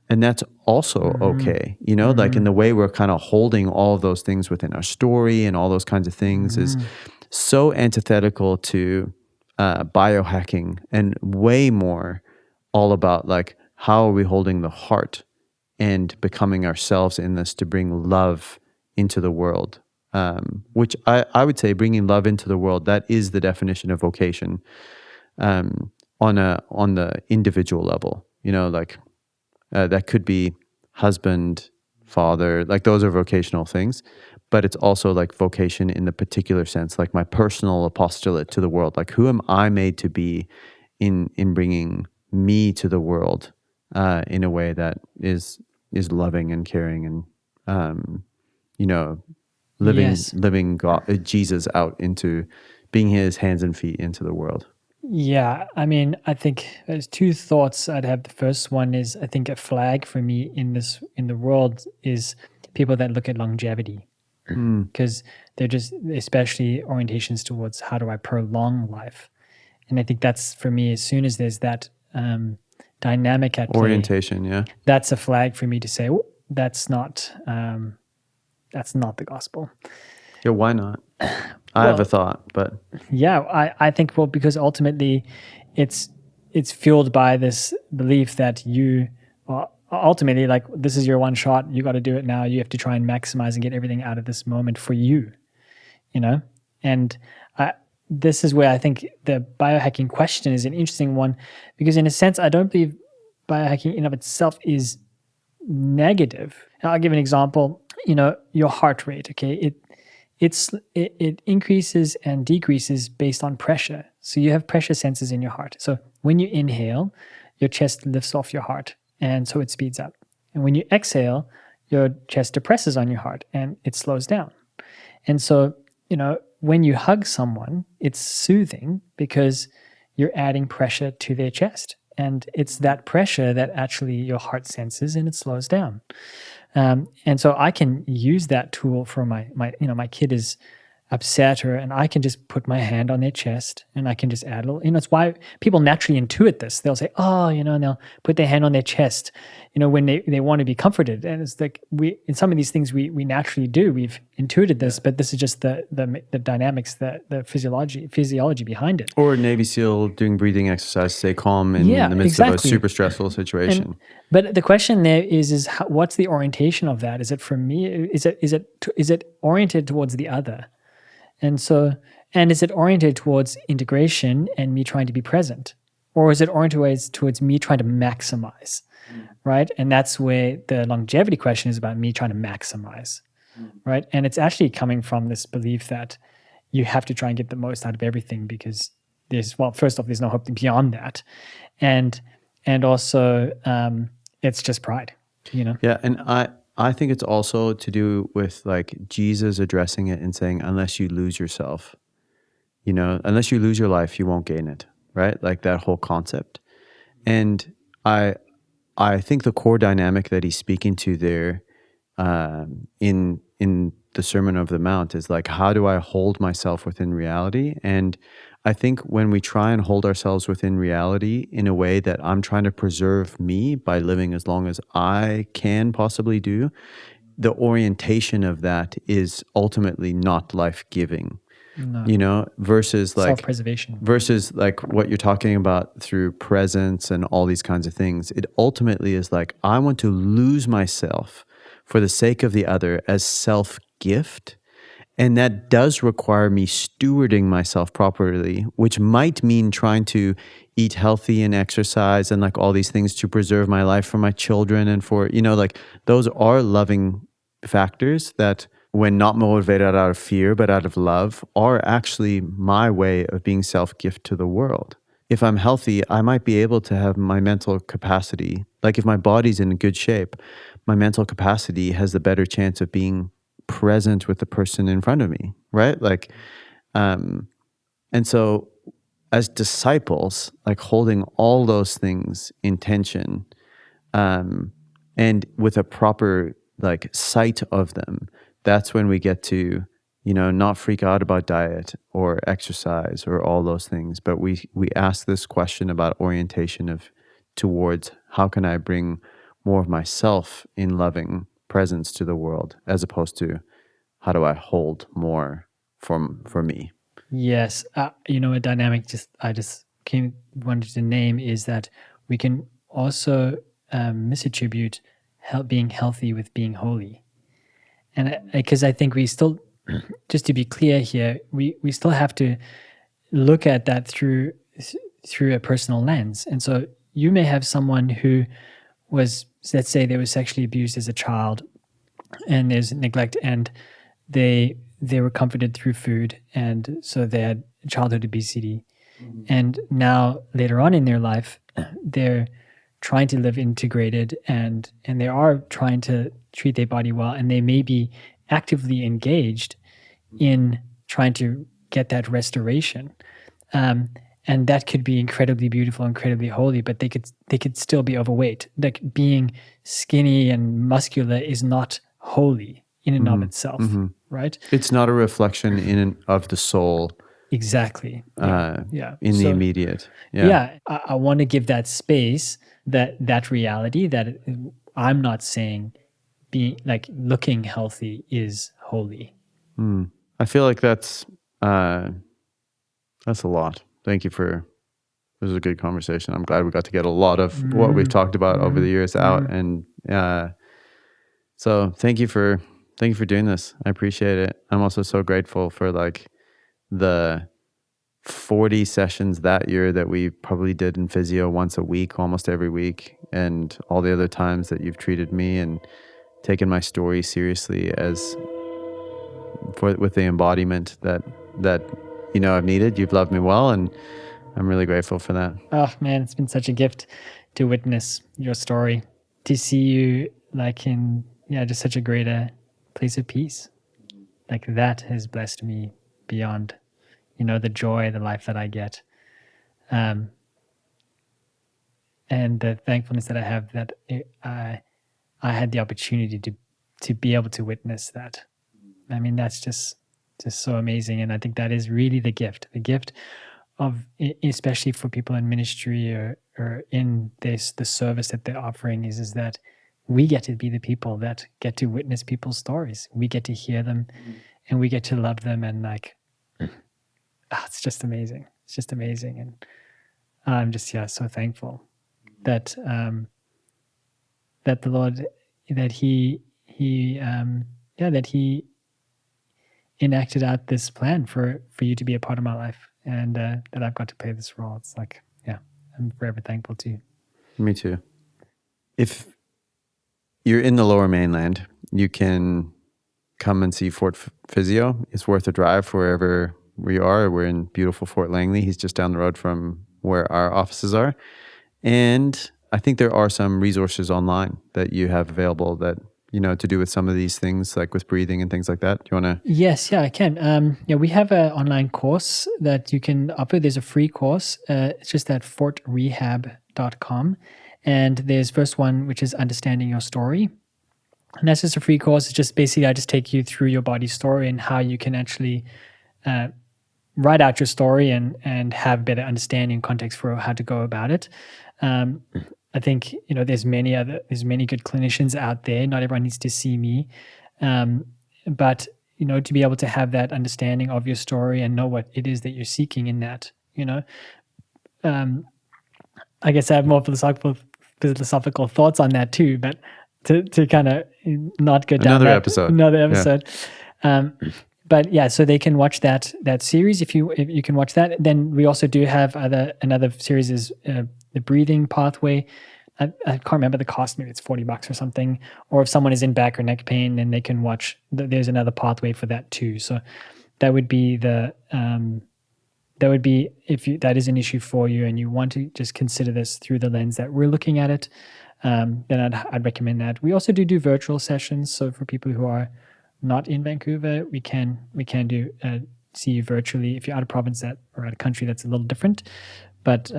And that's also okay, like in the way we're kind of holding all of those things within our story and all those kinds of things is so antithetical to biohacking, and way more all about like, how are we holding the heart and becoming ourselves in this to bring love into the world, which I would say, bringing love into the world, that is the definition of vocation on the individual level, like that could be husband, father, like those are vocational things, but it's also like vocation in the particular sense, like my personal apostolate to the world, like who am I made to be in bringing me to the world in a way that is loving and caring and living God, Jesus out into being his hands and feet into the world. Yeah, I mean, I think there's two thoughts I'd have. The first one is, I think a flag for me in the world is people that look at longevity, because they're just, especially orientations towards how do I prolong life. And I think that's, for me, as soon as there's that dynamic at play, Orientation, yeah. that's a flag for me to say, "Oh, that's not the gospel." Yeah, why not? I have a thought, but Yeah, I think, well, because ultimately it's fueled by this belief that you ultimately, like, this is your one shot, you got to do it now, you have to try and maximize and get everything out of this moment for you, you know. And this is where I think the biohacking question is an interesting one, because in a sense I don't believe biohacking in of itself is negative. I'll give an example. You know, your heart rate, okay, it increases and decreases based on pressure. So you have pressure sensors in your heart. So when you inhale, your chest lifts off your heart, and so it speeds up. And when you exhale, your chest depresses on your heart and it slows down. And so, you know, when you hug someone, it's soothing because you're adding pressure to their chest. And it's that pressure that actually your heart senses and it slows down. And so I can use that tool for my kid is upset, and I can just put my hand on their chest and I can just add a little, it's why people naturally intuit this. They'll say, oh, and they'll put their hand on their chest, when they want to be comforted. And it's like, in some of these things we naturally do, we've intuited this, but this is just the dynamics, the physiology behind it. or Navy SEAL doing breathing exercise, stay calm in the midst of a super stressful situation. But the question there is what's the orientation of that? Is it for me? Is it oriented towards the other? And is it oriented towards integration and me trying to be present? Or is it oriented towards me trying to maximize, right? And that's where the longevity question is about me trying to maximize, right? And it's actually coming from this belief that you have to try and get the most out of everything because first off, there's no hope beyond that. And also, it's just pride, Yeah, and I think it's also to do with like Jesus addressing it and saying, unless you lose yourself, unless you lose your life, you won't gain it, right? Like that whole concept. And I think the core dynamic that he's speaking to there in the Sermon of the Mount is like, how do I hold myself within reality? And I think when we try and hold ourselves within reality in a way that I'm trying to preserve me by living as long as I can possibly do, the orientation of that is ultimately not life-giving. No. Versus like self-preservation. Versus like what you're talking about through presence and all these kinds of things. It ultimately is like, I want to lose myself for the sake of the other as self-gift. And that does require me stewarding myself properly, which might mean trying to eat healthy and exercise and like all these things to preserve my life for my children and for, like those are loving factors that, when not motivated out of fear, but out of love, are actually my way of being self-gift to the world. If I'm healthy, I might be able to have my mental capacity. Like if my body's in good shape, my mental capacity has the better chance of being present with the person in front of me, right? Like, and so as disciples, like holding all those things in tension, and with a proper like sight of them, that's when we get to, not freak out about diet or exercise or all those things, but we ask this question about orientation towards how can I bring more of myself in loving presence to the world, as opposed to how do I hold more for me. Yes, a dynamic I just wanted to name is that we can also misattribute being healthy with being holy. And because I think we still, just to be clear here, we still have to look at that through a personal lens. And so you may have someone who was, let's say they were sexually abused as a child and there's neglect, and they were comforted through food, and so they had childhood obesity. And now later on in their life, they're trying to live integrated and they are trying to treat their body well, and they may be actively engaged in trying to get that restoration. and that could be incredibly beautiful, incredibly holy, but they could still be overweight. Like being skinny and muscular is not holy in and of itself, right? It's not a reflection in and of the soul Exactly. Yeah. in the So, immediate. yeah, I want to give that space, that reality, that I'm not saying being like looking healthy is holy. I feel like that's a lot. Thank you this was a good conversation. I'm glad we got to get a lot of what we've talked about over the years out. And so thank you for doing this. I appreciate it. I'm also so grateful for like the 40 sessions that year that we probably did in physio once a week, almost every week, and all the other times that you've treated me and taken my story seriously with the embodiment that I've needed. You've loved me well, and I'm really grateful for that. Oh man, it's been such a gift to witness your story, to see you like in just such a greater place of peace. Like that has blessed me beyond, the joy, the life that I get, and the thankfulness that I have that I had the opportunity to be able to witness that. I mean, that's just so amazing, and I think that is really the gift of, especially for people in ministry or in the service that they're offering, is that we get to be the people that get to witness people's stories. We get to hear them, and we get to love them, and like, it's just amazing. It's just amazing, and I'm just so thankful that that the Lord, that He enacted out this plan for you to be a part of my life, and that I've got to play this role. It's like, I'm forever thankful to you. Me too. If you're in the Lower Mainland, you can come and see Fort Physio. It's worth a drive for wherever we are. We're in beautiful Fort Langley. He's just down the road from where our offices are. And I think there are some resources online that you have available that, to do with some of these things, like with breathing and things like that. Do you want to? Yes, I can. We have an online course that you can offer. There's a free course. It's just at fortrehab.com. And there's first one, which is Understanding Your Story. And that's just a free course. It's just basically, I just take you through your body story and how you can actually write out your story and have better understanding and context for how to go about it. I think, there's many good clinicians out there. Not everyone needs to see me. But, to be able to have that understanding of your story and know what it is that you're seeking in that, I guess I have more philosophical thoughts on that too, but to kind of not go down another episode. Yeah. But so they can watch that series if you can watch that. Then we also do have another series is the breathing pathway. I can't remember the cost. Maybe it's $40 or something. Or if someone is in back or neck pain, then they can watch. There's another pathway for that too. So that would be if that is an issue for you and you want to just consider this through the lens that we're looking at it. Then I'd recommend that. We also do virtual sessions. So for people who are not in Vancouver, we can do see you virtually. If you're out of province or out of country, that's a little different. But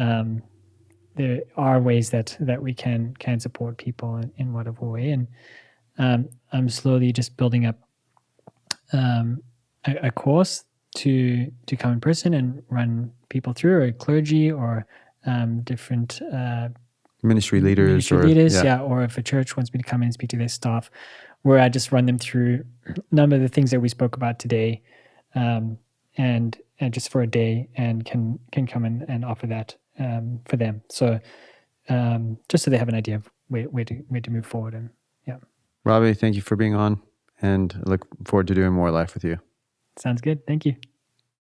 there are ways that we can support people in whatever way. And I'm slowly just building up a course to come in person and run people through, or clergy, or different ministry leaders, or if a church wants me to come in and speak to their staff, where I just run them through a number of the things that we spoke about today, and just for a day, and can come in and offer that for them. So just so they have an idea of where to move forward. And Robbie, thank you for being on, and I look forward to doing more life with you. Sounds good. Thank you.